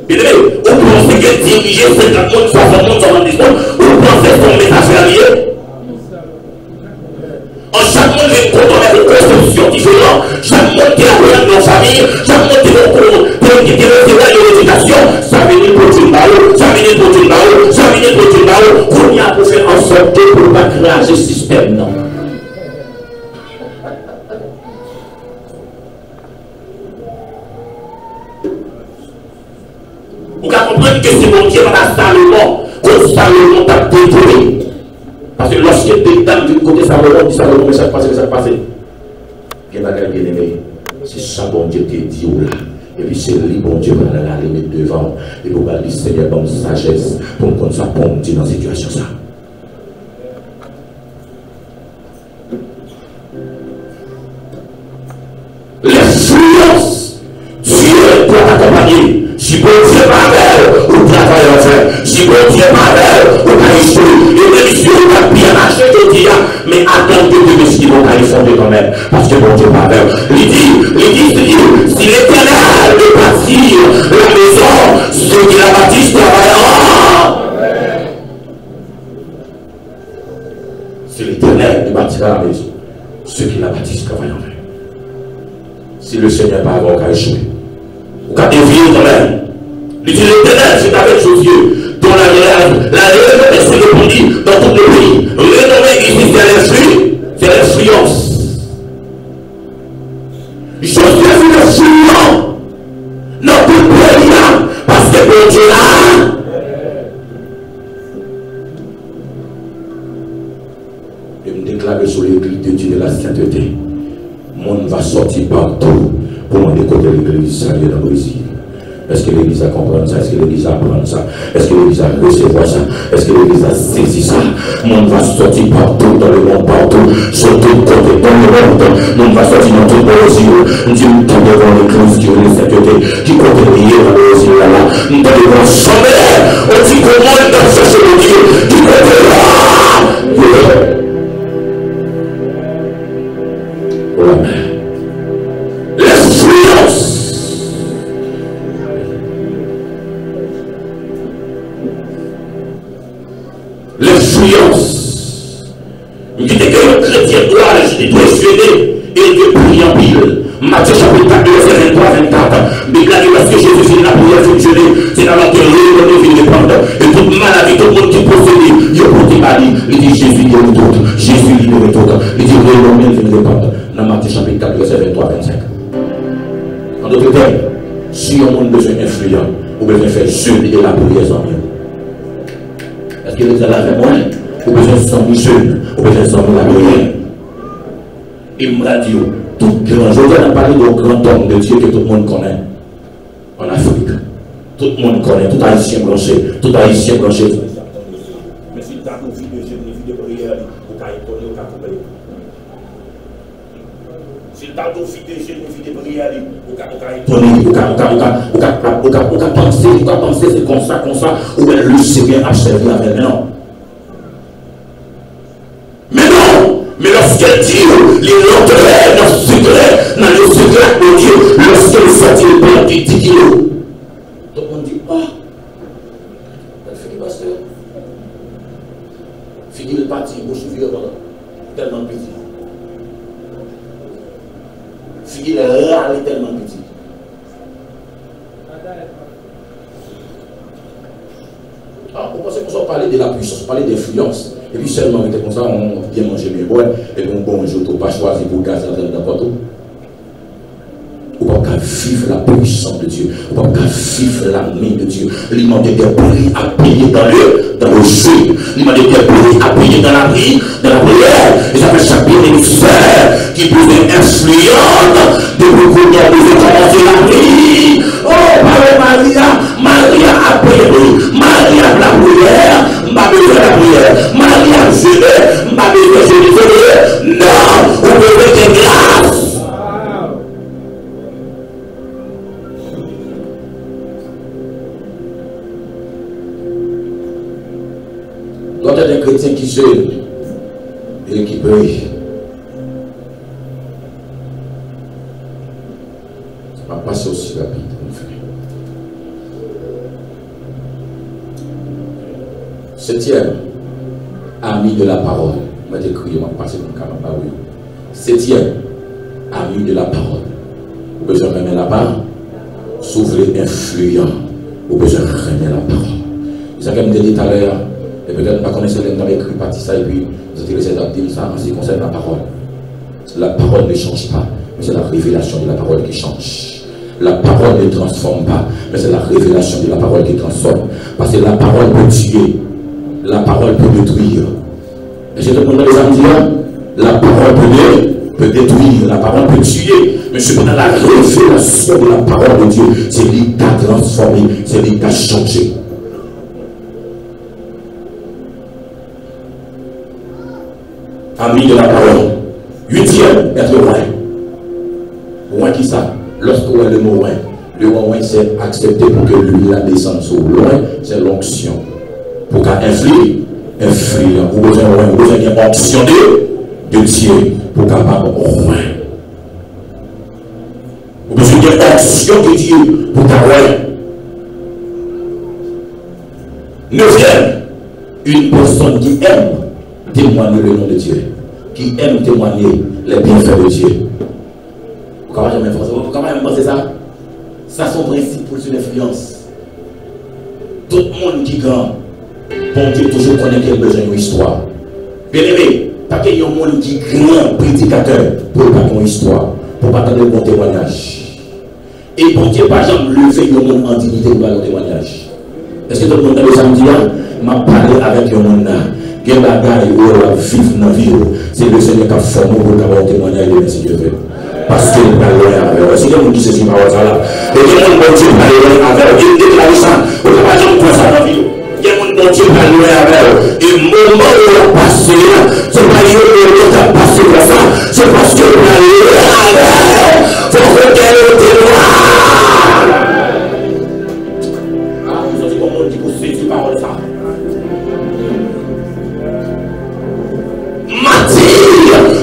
Bien aimé, vous pensez que diriger 50 monde, 60 monde, 70 monde, vous pensez son message est lié? En chaque monde, les comptes ont une conception différente. Chaque monde qui a un dans la famille, chaque monde qui a une éducation, ça vient pour une balle, ça vient pour une balle, ça vient pour une balle. Qu'on y a pour faire en sorte pour ne pas créer ce système, non. Vous comprenez que c'est mon Dieu, madame Salomon, que Salomon t'a détruit. Parce que lorsque des dames du côté Salomon, dit Salomon, mais ça passe, bien aimé, c'est ça bon Dieu te dit là. Et puis c'est lui, bon Dieu, va aller mettre devant. Et pour dire, Seigneur, bonne sagesse, pour qu'on soit bon Dieu dans cette situation ça. L'influence, Dieu doit t'accompagner. Si bon Dieu m'avait, ou travail en fait. Si bon Dieu m'avait, ou pas échoué. Et même si on a bien marché, je dis, mais attendez de ce qu'ils vont aller fonder quand même. Parce que bon Dieu m'avait. Il dit, si l'Éternel de bâtir la maison, ceux qui la bâtissent travailleront. Si l'Éternel de bâtira la maison, ceux qui la bâtissent travailleront. Si le Seigneur pas avoir qu'à échouer. Ou qu'à dévier quand même. Il dit l'Éternel, c'est avec Josué, dont la renommée se répandit dans tout le pays. Renommée ici, c'est l'influence. Josué c'est l'influence dans tout le pays, parce que bon Dieu là. Et me déclarer sur l'église de Dieu de la sainteté. Le monde va sortir partout pour me décoder l'église saliée dans le Brésil. Est-ce que l'église a compris ça? Est-ce que l'église a appris ça? Est-ce que l'église a recevoir ça? Est-ce que l'église a saisi ça? Le monde va sortir partout dans le monde, partout, sur tout côté, dans le monde. Le monde va sortir dans tout le Brésil. Dieu nous tend devant l'église qui est de sainteté, qui compte prier dans le Brésil là. Nous tend devant sommet. On dit que le monde doit chercher le Dieu qui compte là. L'influence. Il dit que le chrétien doit suéder et de prier en pile. Matthieu chapitre 4, verset 23-24. Mais là, parce que Jésus finit la prière fonctionner, c'est dans l'ordre de vie de prendre. Et toute maladie, tout le monde qui possède, il y a porté maladie. Il dit Jésus libère tout. Jésus libère tout. Il dit renommé, il vient de prendre. Dans Matthieu chapitre 4, verset 23-25. En d'autres termes, si on a besoin d'influence, on besoin de faire jeûne et la prière en mieux. Est-ce que vous avez fait moi? Vous avez besoin de 100 000 jeunes, vous avez besoin de 100 000 labouriens. Et me dit, tout grand, je viens de parler de grand homme de Dieu que tout le monde connaît en Afrique. Tout le monde connaît, tout haïtien branché, tout haïtien branché. Mais si tu as une vie de jeûne, une vie de prière, vous pouvez connaître, vous pouvez comprendre. Si résultat de fidélité, de prière, on peut penser c'est comme ça, ou bien le Seigneur a servi avec non. Mais non, mais lorsqu'elle dit, les l'entraîne dans le secret de Dieu, lorsqu'elle sortit le pain qui 10 kilos, tout le monde dit, ah, elle fait le pasteur. Fini le parti, bouche violente, tellement petit. Fini le râle tellement petit. Ah, on pensait qu'on parlait de la puissance, on parlait d'influence. Et puis seulement, on était comme ça, on vient manger mieux, ouais, et puis on bonjour, on pas choisi pour gaz dans n'importe où. On ne peut pas vivre la puissance de Dieu. On ne peut pas vivre la main de Dieu. Il m'a des prix à payer dans le jeu. Il m'a des prix à payer dans la vie, dans la prière. Et ça fait chaque bénéficiaire qui peut être influent de beaucoup de commencer la vie. Oh, Maria, Maria a payé. Maria la prière. M'a besoin de la prière. Maria jeûné. M'a besoin de jeûner. Non, on peut mettre grâce. Quand il y a des chrétiens qui jeûnent et qui prient, ça va passer aussi rapide, mon frère. Septième, ami de la parole. Je vais décrire, je vais passer mon camarade. Septième, ami de la parole. Vous besoin de remettre la parole. S'ouvrir influent. Vous besoin de remettre la parole. Vous avez dit tout à l'heure. Et peut-être pas connaître les gens écrit parti ça et puis vous avez essayé d'adapter ça en ce qui concerne la parole. La parole ne change pas, mais c'est la révélation de la parole qui change. La parole ne transforme pas, mais c'est la révélation de la parole qui transforme. Parce que la parole peut tuer, la parole peut détruire. Et j'ai demandé les amis, la parole peut détruire, la parole peut tuer, mais cependant la révélation de la parole de Dieu, c'est lui qui a transformé, c'est lui qui a changé. Ami de la parole. Huitième, être loin. Loin qui ça? Lorsqu'on a le mot loin, le mot loin c'est accepter pour que lui la descende sur loin, c'est l'onction. Pour qu'elle influe, vous besoin d'une onction de Dieu pour qu'elle pas loin. Vous besoin d'une onction de Dieu pour qu'elle loin. Neuvième, une personne qui aime témoigner le nom de Dieu, qui aime témoigner les bienfaits de Dieu. Vous ne pouvez jamais penser ça? Ça, son principe pour une influence. Tout le monde qui grand, bon Dieu toujours connaît qu'il a besoin d'une histoire. Bien aimé, pas qu'il y ait un monde qui grand prédicateur pour pas ton histoire, pour pas donner bon témoignage. Et bon Dieu, par exemple, lever le monde en dignité pour le témoignage. Est-ce que tout le monde a le samedi là? M'a parlé avec le monde là. C'est le Seigneur qui a formé pour avoir témoignage de si Dieu veut. Parce qu'il n'est pas loin avec eux. Si quelqu'un qui se dit par ça là, et quelqu'un qui Dieu pas loin avec eux, il déclare ça, on ne peut pas jamais faire ça dans la vie. Quelqu'un qui Dieu pas loin avec eux. Et le moment où on a passé là, c'est pas Dieu qui a passé comme ça, c'est parce qu'il n'est pas loin avec eux. Il faut que quelqu'un témoigne. Ah, vous savez comment on dit pour ces paroles ça.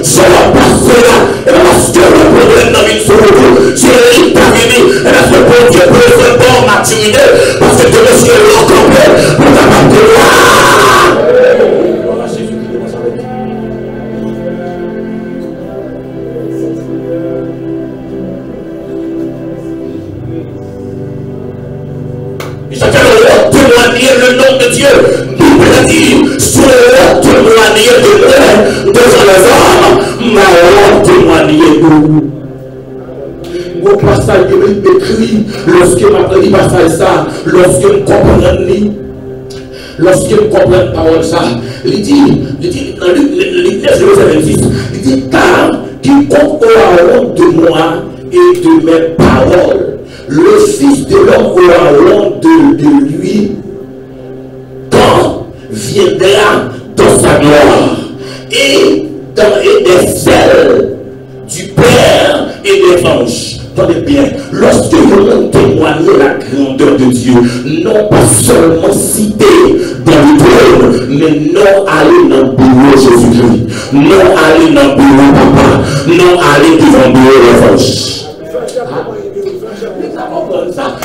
Je vais passer là, et parce que le problème dans une seconde, c'est lui qui a venu, et parce que pour Dieu peut se faire maturité, parce que Dieu est l'eau complète, pour t'apporter là. Voilà Jésus qui est dans sa vie. Et chacun doit témoigner le nom de Dieu. Nous pouvons dire, sur le témoigner de Dieu devant les hommes, ma témoigner de nous. Au passage de écrit, lorsque m'a dit passage ça, lorsque je comprends parole ça, il dit dans Luc 9, verset 26, il dit car quiconque aura honte de moi et de mes paroles, le Fils de l'homme aura honte de lui quand viendra dans sa gloire et dans les ailes du Père et des anges. Attendez bien, lorsque nous témoignons la grandeur de Dieu, non pas seulement cité dans le trône, mais non aller dans le bureau Jésus-Christ, non aller dans le bureau papa, non aller devant le bureau des anges.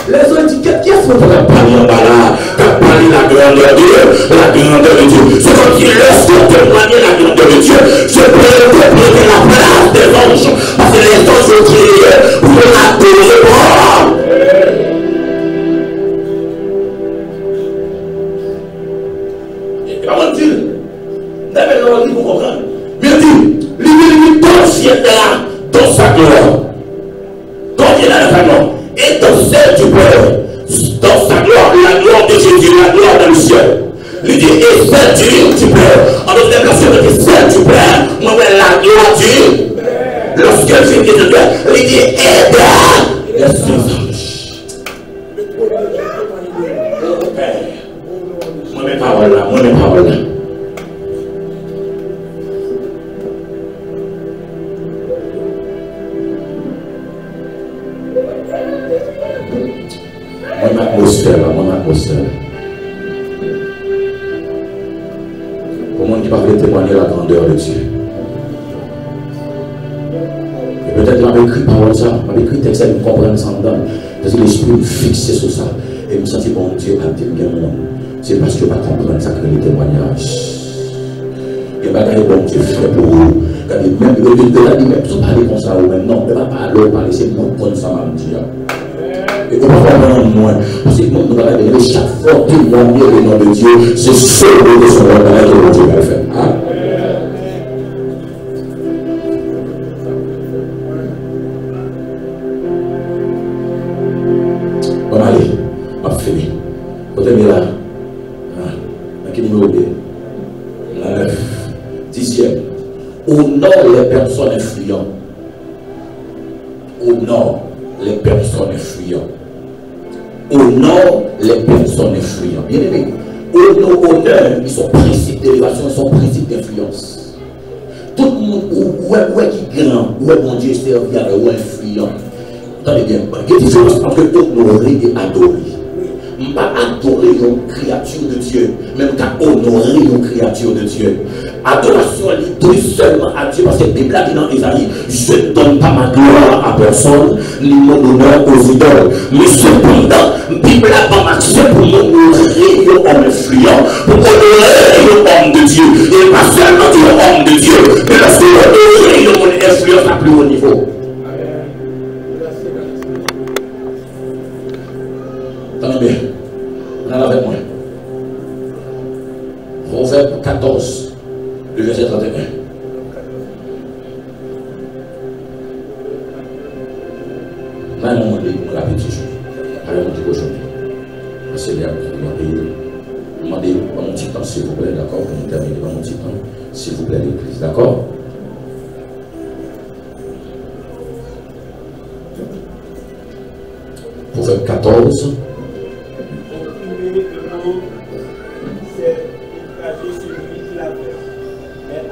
Les autres disent qu'est-ce qu'on va parler en bas là? Quand parler la grandeur de Dieu, la grandeur de Dieu. C'est comme si lorsque témoigner la grandeur de Dieu, je peux interpréter la place des anges. Parce que les anges sont créés pour l'adorer. Et comment dire? D'ailleurs, vous comprenez? Bien dit, l'unité dans le ciel est là, dans sa gloire. Quand il est là dans sa gloire. Et dans celle du Père, dans sa gloire, la gloire de Jésus, la gloire dans le ciel. Il dit, et celle du Père, en d'autres versions, il dit, celle du Père, moi, la gloire du Père. Lorsque Jésus est de Père, il dit, et dans les anges. Moi, mes paroles là, moi, mes paroles là. Mon atmosphère. Comment il va témoigner la grandeur de Dieu? Et peut-être qu'il m'a écrit parole ça, il m'a écrit texte, il me comprend ça dedans. Parce que l'esprit me fixe sur ça. Et me sentit bon Dieu a dit bien monde. C'est parce que je ne comprends pas ça que les témoignages. Et bagaille bon Dieu fait pour vous. Quand il même si vous parlez comme ça, ou même non, ne va pas parler, c'est mon bon ça m'a dit. Et on va voir moins. Parce que nous allons dire chaque fois que nous avons le nom de Dieu, c'est ce que son nom que Dieu va faire. Bon, allez, on va finir. Côté là, à quel numéro 2? La 9. 10e. Au nord, les personnes influentes. Au nord, les personnes influentes. Au nord, les personnes influentes. Bien aimé, au nord, ils sont principes d'élévation, ils sont principes d'influence. Tout le monde, ouais, qui est grand, ouais, mon Dieu, c'est ouais, influent. Attendez bien, il y a une différence entre honorer et adorer. Je ne pas adorer une créature de Dieu, même qu'à honorer une créature de Dieu. Adoration, elle doit seulement à Dieu, parce que la Bible a dit dans Isaïe, je ne donne pas ma gloire à personne, ni mon honneur aux idoles. Mais cependant, la Bible a pas marché pour honorer un homme influent, pour honorer un homme de Dieu. Et pas seulement un homme de Dieu, mais lorsque honorer un homme influent à plus haut niveau. Attendez bien, on a avec moi. Proverbe 14, le verset 31. Là, on m'a dit, on l'a petit chose. Alors, on dit aujourd'hui. Parce que là, on m'a dit, un petit temps, s'il vous plaît, d'accord, pour nous terminer, un petit temps, s'il vous plaît, l'église, d'accord? Proverbe 14.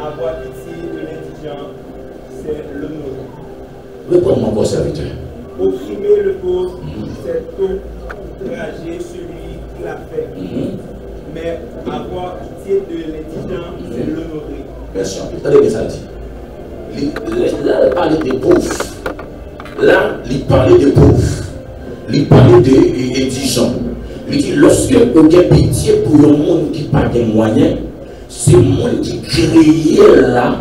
Avoir pitié de l'indigent, c'est l'honorer. Répondez mon serviteur. Opprimer le pauvre, c'est outrager celui qui l'a fait. Mais avoir pitié de l'indigent, c'est l'honorer. Merci. Regardez bien ça dit. Là, il parlait des pauvres. Là, il parlait des pauvres. Il parlait des indigents. Il dit, lorsque vous avez pitié pour un monde qui n'a pas de moyens, c'est le monde qui crée là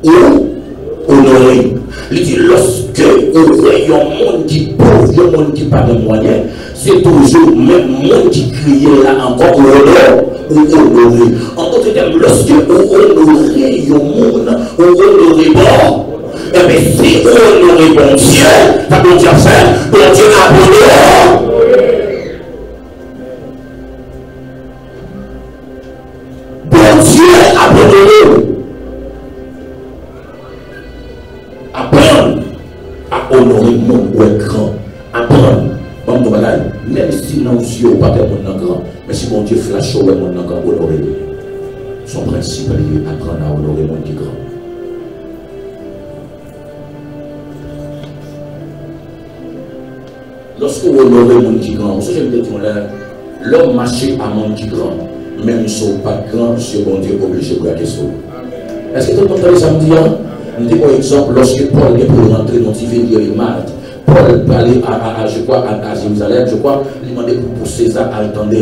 ou honoré. Il dit, lorsque vous voyez un monde qui est pauvre, un monde qui n'a pas de moyens, c'est toujours le même monde qui crée là encore ou honoré. En d'autres termes, lorsque vous honorez un monde, vous honorez bon. Et bien, si vous honorez bon Dieu, ça veut dire faire, bon Dieu a honoré. Dieu a abandonné. Apprendre à honorer mon grand. Apprendre. Même si nos yeux pas de mon grand, mais si mon Dieu flash au mon grand, honorer. Son principe est apprendre à honorer mon grand. Lorsque vous honorez le monde qui grand, vous savez, l'homme marche à monde qui grand, même si vous pas grand, c'est bon Dieu obligé pour la question. Est-ce que tout le monde a samedi? Nous avons par exemple, lorsque Paul est pour rentrer dans le Malte, Paul parlait je crois, à Jérusalem, je crois, il demandait pour César à attendre.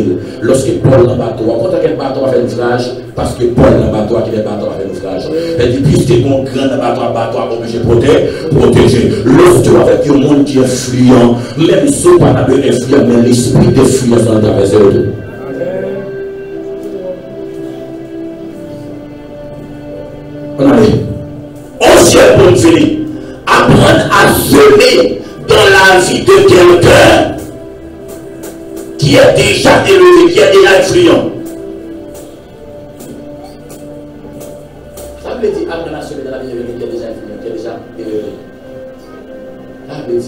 Lorsque Paul dans le bateau, quand il bateau a fait naufrage, parce que Paul dans le bateau qui est bateau a fait naufrage. Elle dit, puisque mon grand bateau a obligé de protéger. Lorsque tu avec un monde qui est influent, même si ce n'est pas influent, mais l'esprit d'influence dans la personne. On a dit, on s'est bon fini. Apprendre à semer dans la vie de quelqu'un qui est déjà élevé, qui est déjà influent. Ça veut dire apprendre à semer dans la vie de quelqu'un qui est déjà influent, qui est déjà élevé. Ça veut dire.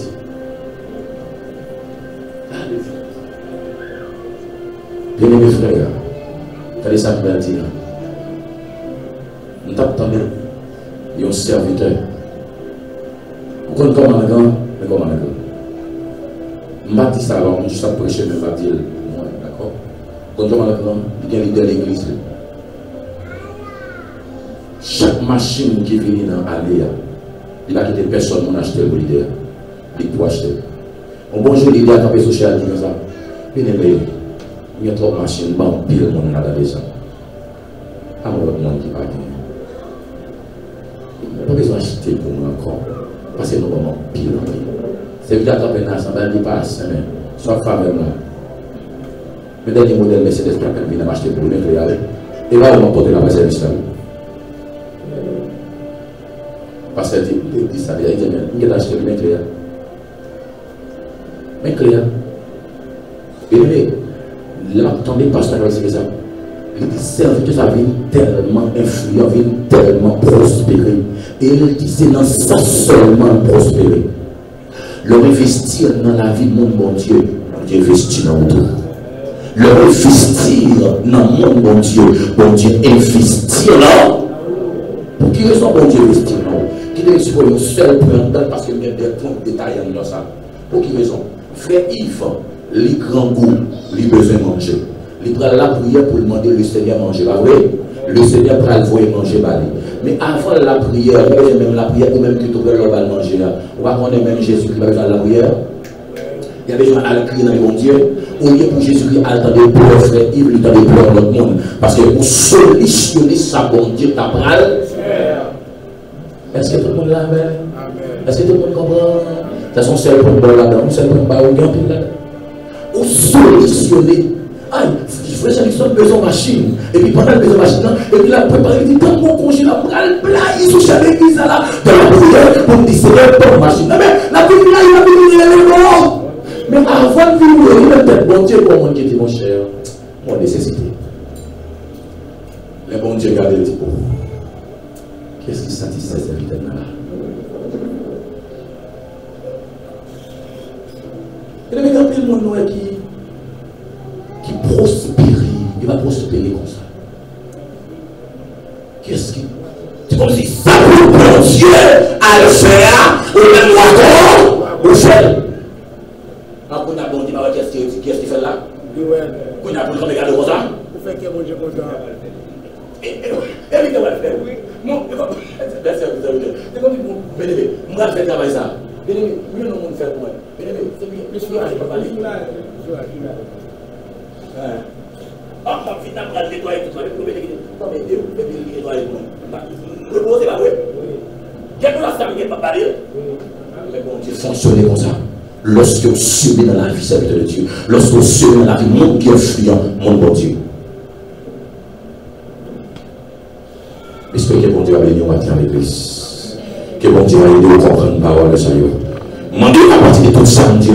Ça veut dire. Bien aimé frère, regardez ça que je dis là. Nous t'attendons, il y a un serviteur. Vous comprenez comment on a gagné? Mais comment on a gagné? Je ne dis ça alors, je suis prêcher, mais je ne dis pas. D'accord? Vous comprenez comment on a gagné? Il y a un leader de l'église. Chaque machine qui vient dans l'allée, il a quitté personne pour acheter le leader. Il peut acheter. Un bonjour, leader, quand il social, il dit ça. Bien aimé, il y a trop de machines, il y a monde dans les gens. À mon monde qui va gagner. On n'a pas besoin d'acheter pour nous encore. Parce que nous avons pile. C'est évident qu'on peut ensemble, il passe, soit femme même là. Mais dernier modèle Mercedes qui a permis d'acheter pour nous, et là, on va porter la base de l'islam. Parce qu'elle dit ça, il dit, il a acheté bien clair. Mais clair. Et là, attendez, pasteur, c'est ça. Il dit, serviteur, ça vient tellement influent, vient tellement prospérer. Et il dit, c'est dans ça seulement prospérer. Le investir dans la vie de mon bon Dieu, Dieu investit dans tout. Le investir dans mon bon Dieu investit là. Pour qui raison bon Dieu investit là? Qui est pour le seul point parce qu'il y a des points détaillés dans ça. Pour qui raison? Frère Yves, les grands goûts, les besoins de manger. Il prend la prière pour demander le Seigneur manger. Pas vrai? Le Seigneur prend le voyer manger. Mais avant la prière, même la prière, ou même que tu peux le manger là. On va connaître même Jésus qui va faire la prière. Il y a des gens à crier dans le bon Dieu. Au lieu pour Jésus qui a attendait pour frère Yves, il attendait pour notre monde. Parce que pour solutionner sa bon Dieu, ta parole. Est-ce que tout le monde l'a fait? Est-ce que tout le monde comprend? C'est son seul point là-dedans, seul point là-dedans. Pour solutionner. Aïe, il faut que j'ai besoin de machine. Et puis pendant le besoin de machine, et puis là, préparer, il dit, quand mon congé, là, il se cherche l'église là, dans la prière, pour me dire, c'est pas machine. Mais la vie là, il va venir les morts. Mais avant de vivre, il va peut-être bon Dieu pour mon qui dit, mon cher, mon nécessité. Le bon Dieu regarde et dit, oh, qu'est-ce qui satisfait cette vie là? Et le mec, il y a un qui prospère, il va prospérer comme ça. Qu'est-ce qui. C'est comme si ça pour bon Dieu à le faire, ou même moi, ou faire. Après, on a bon Dieu, qu'est-ce qu'il fait là? On a pour le regarder comme ça. Vous faites que mon Dieu content. Et il va le faire. C'est comme si mon bénévole, on va faire travail ça. Bénévole, mieux non, on fait pour moi. Bénévole, c'est bien. Je suis là, je ne peux pas aller. Ah, finalement, je nettoie tout ça. Non, mais il nettoie tout. Le beau, c'est pas vrai. Quelle place ça ne pas parler? Mais bon Dieu fonctionne comme ça. Lorsque vous subissez dans la vie, serviteur de Dieu. Lorsque vous subissez dans la vie, mon qui est influent, mon bon Dieu. J'espère que bon Dieu va bénir matin à l'église. Que bon Dieu va aider à comprendre la parole de Seigneur. Demandez à partir de tout ça, me dire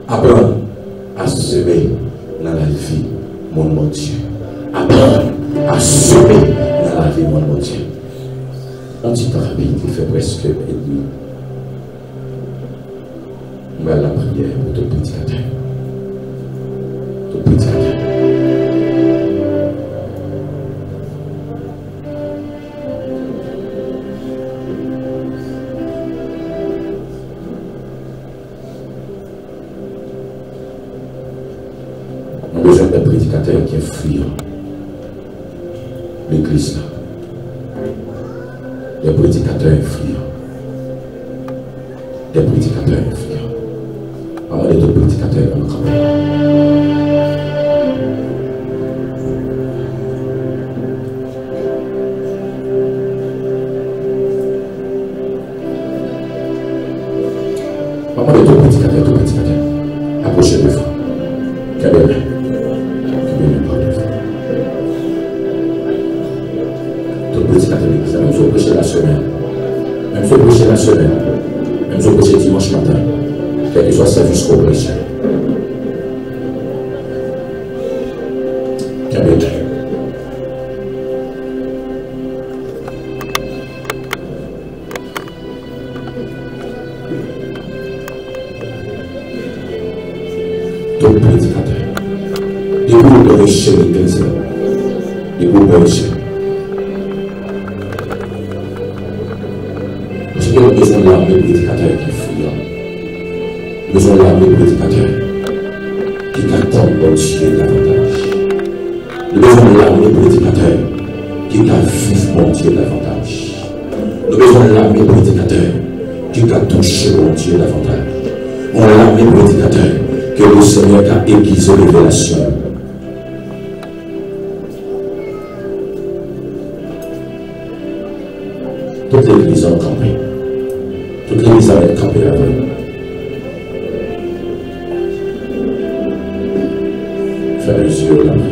apprendre à semer dans la vie, mon Dieu. Apprendre à semer dans la vie, mon Dieu. On dit rapide, il fait presque et demi. On va à la prière pour tout petit matin. Tout petit matin. a besoin d'un prédicateur qui est friand. L'église là. Des prédicateurs influents. Des prédicateurs influents. Maman est un prédicateur dans le campagne. Maman est un prédicateur, tout prédicateur. Approchez le frère. Qu'elle est bien. Même si on prêche la semaine, même si on prêche la semaine, même si on prêche dimanche matin, quel que soit service qu'on prêche. Tout prédicateur, et vous devez chez l'église, et vous devez chez. Nous avons besoin de l'armée prédicateur qui est friand. Nous avons l'armée prédicateur qui attend bon Dieu davantage. Nous avons l'armée prédicateur qui t'a vivre bon Dieu davantage. Nous avons l'armée prédicateur qui t'a touché bon Dieu davantage. On a l'armée prédicateur que le Seigneur t'a aiguisé les révélations. Toute l'église en campagne. Toute l'église avait campé là-bas. Faire les yeux de la prière.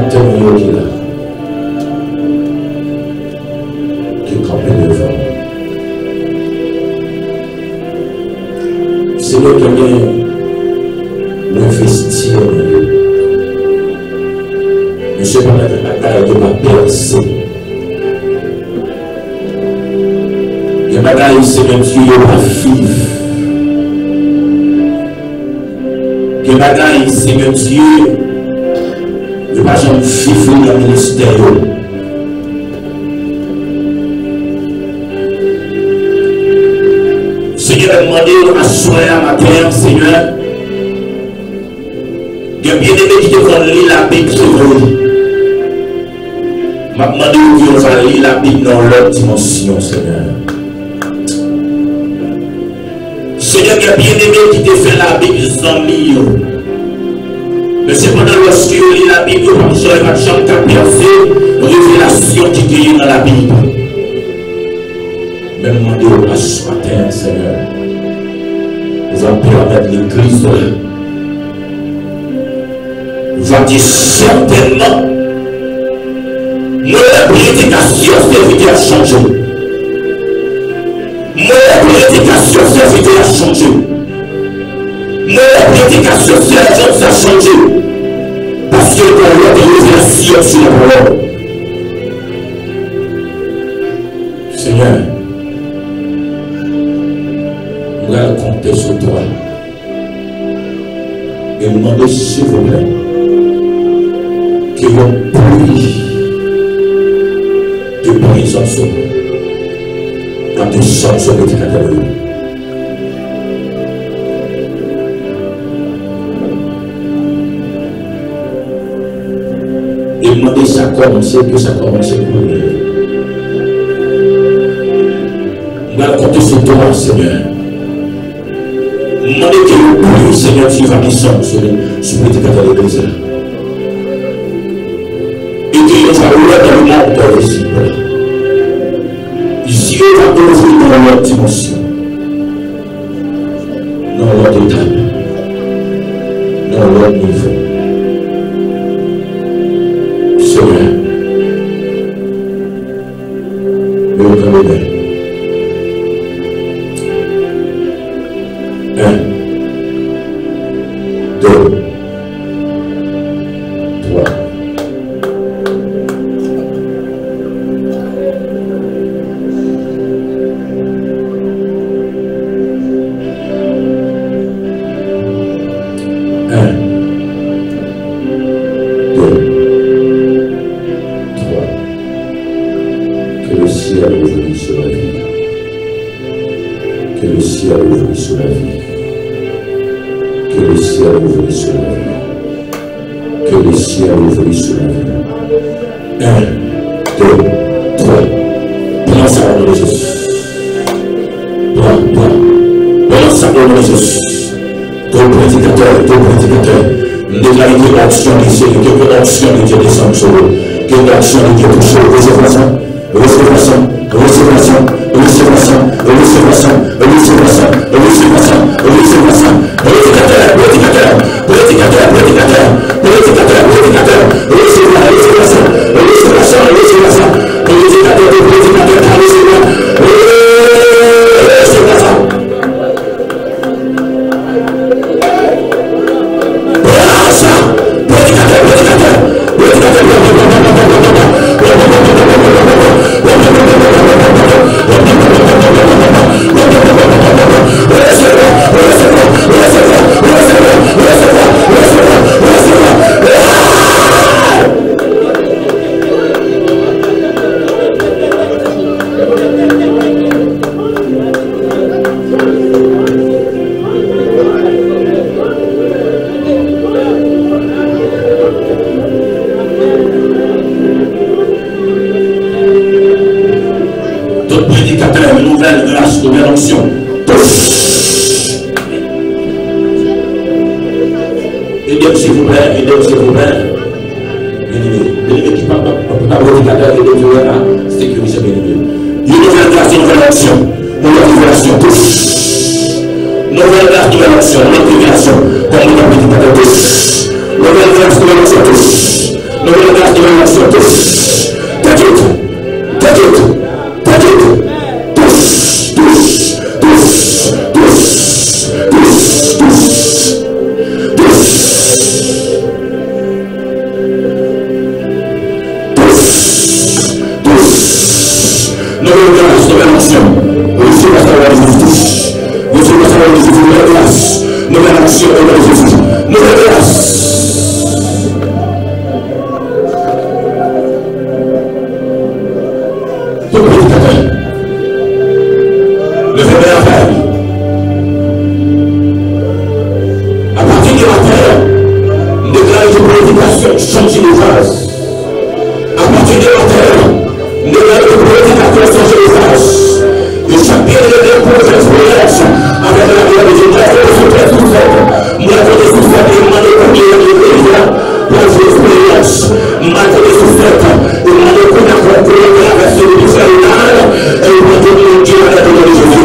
témoin qui est là. Qui est campé devant. C'est le qui vient investir en eux. Mais je ne sais pas la bataille de ma percée. Il y a une bataille, Seigneur Dieu, ma vivre. Il y a une bataille, Seigneur Dieu, je ne vais pas jamais vivre dans le ministère. Seigneur, je demande à soir à matin, Seigneur. Il y a bien aimé qui devrait lire la Bible sur vous. Je demande que va lire la Bible dans l'autre dimension, Seigneur. Seigneur, il y a bien aimé qui te fait la Bible sans lire. Mais c'est pendant lorsque tu lis la Bible, tu vas jamais percer la révélation qui est dans la Bible. Mais demandez à ce matin, Seigneur, nous allons permettre l'Église va dire certainement notre prédication serviteur a changé. Notre prédication serviteur a changé. Notre prédication serviteur a changé. Parce que nous avons des révélations sur la parole. Seigneur, nous allons compter sur toi. Et nous demander s'il vous plaît que vos pluies de présence va descendre sur le prédicateur. Et demander ça commence, que ça commence pour nous. Nous allons compter sur toi, Seigneur. Demandez que le pluie, Seigneur, tu vas descendre sur le prédicateur de l'Église. Dans le monde visible. Ici, on va ouvrir dans l'autre dimension. Dans l'autre étape. Dans l'autre niveau. Seigneur, nous vous bien. 1, 2, 3. Nouvelle grâce, nouvelle action, nouvelle grâce, nouvelle action. Recevez la parole de Jésus. Recevez la parole de Jésus, nouvelle grâce, nouvelle action, nouvelle Jésus. Nouvelle grâce. Tout prédicateur. Le verbe appel. À partir du matin, nous déclarons une prédication, changer les phases. À partir du matin, nous déclarons une prédication, changer les phases. Et chaque bien de pour expérience avec la vie de Dieu, nous avons souffert tout seul. Nous avons souffert et nous avons combien de déjà pour l'expérience. Nous avons souffert et nous avons compris la version du final et nous avons dit à la vie de Jésus.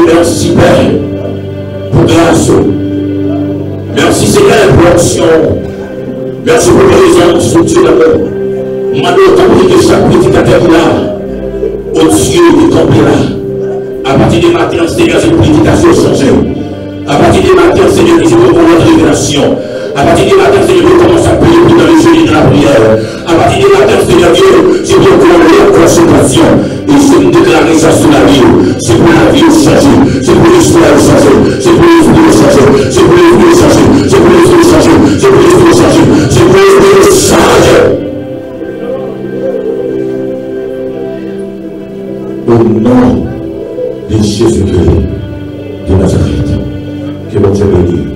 Merci Père pour grâce. Merci Seigneur pour l'action. Merci pour les structures d'amour. Maintenant, tant que chaque prédicateur là, au Dieu de camper là. À partir du matin, Seigneur, cette prédication changée. À partir du matin, Seigneur, je veux pour votre révélation. À partir du matin, Seigneur, je commence à prier dans les jeûnes de la prière. À partir du matin, Seigneur Dieu, je veux courir en consécration. Et je me déclare ça sur la vie. C'est pour la vie changer. C'est pour l'histoire changer. C'est pour l'esprit changer. C'est pour l'esprit changer. C'est pour l'esprit changer. C'est pour l'esprit changer. C'est pour l'esprit changer. Au nom de Jésus-Christ de Nazareth, que votre Dieu bénisse.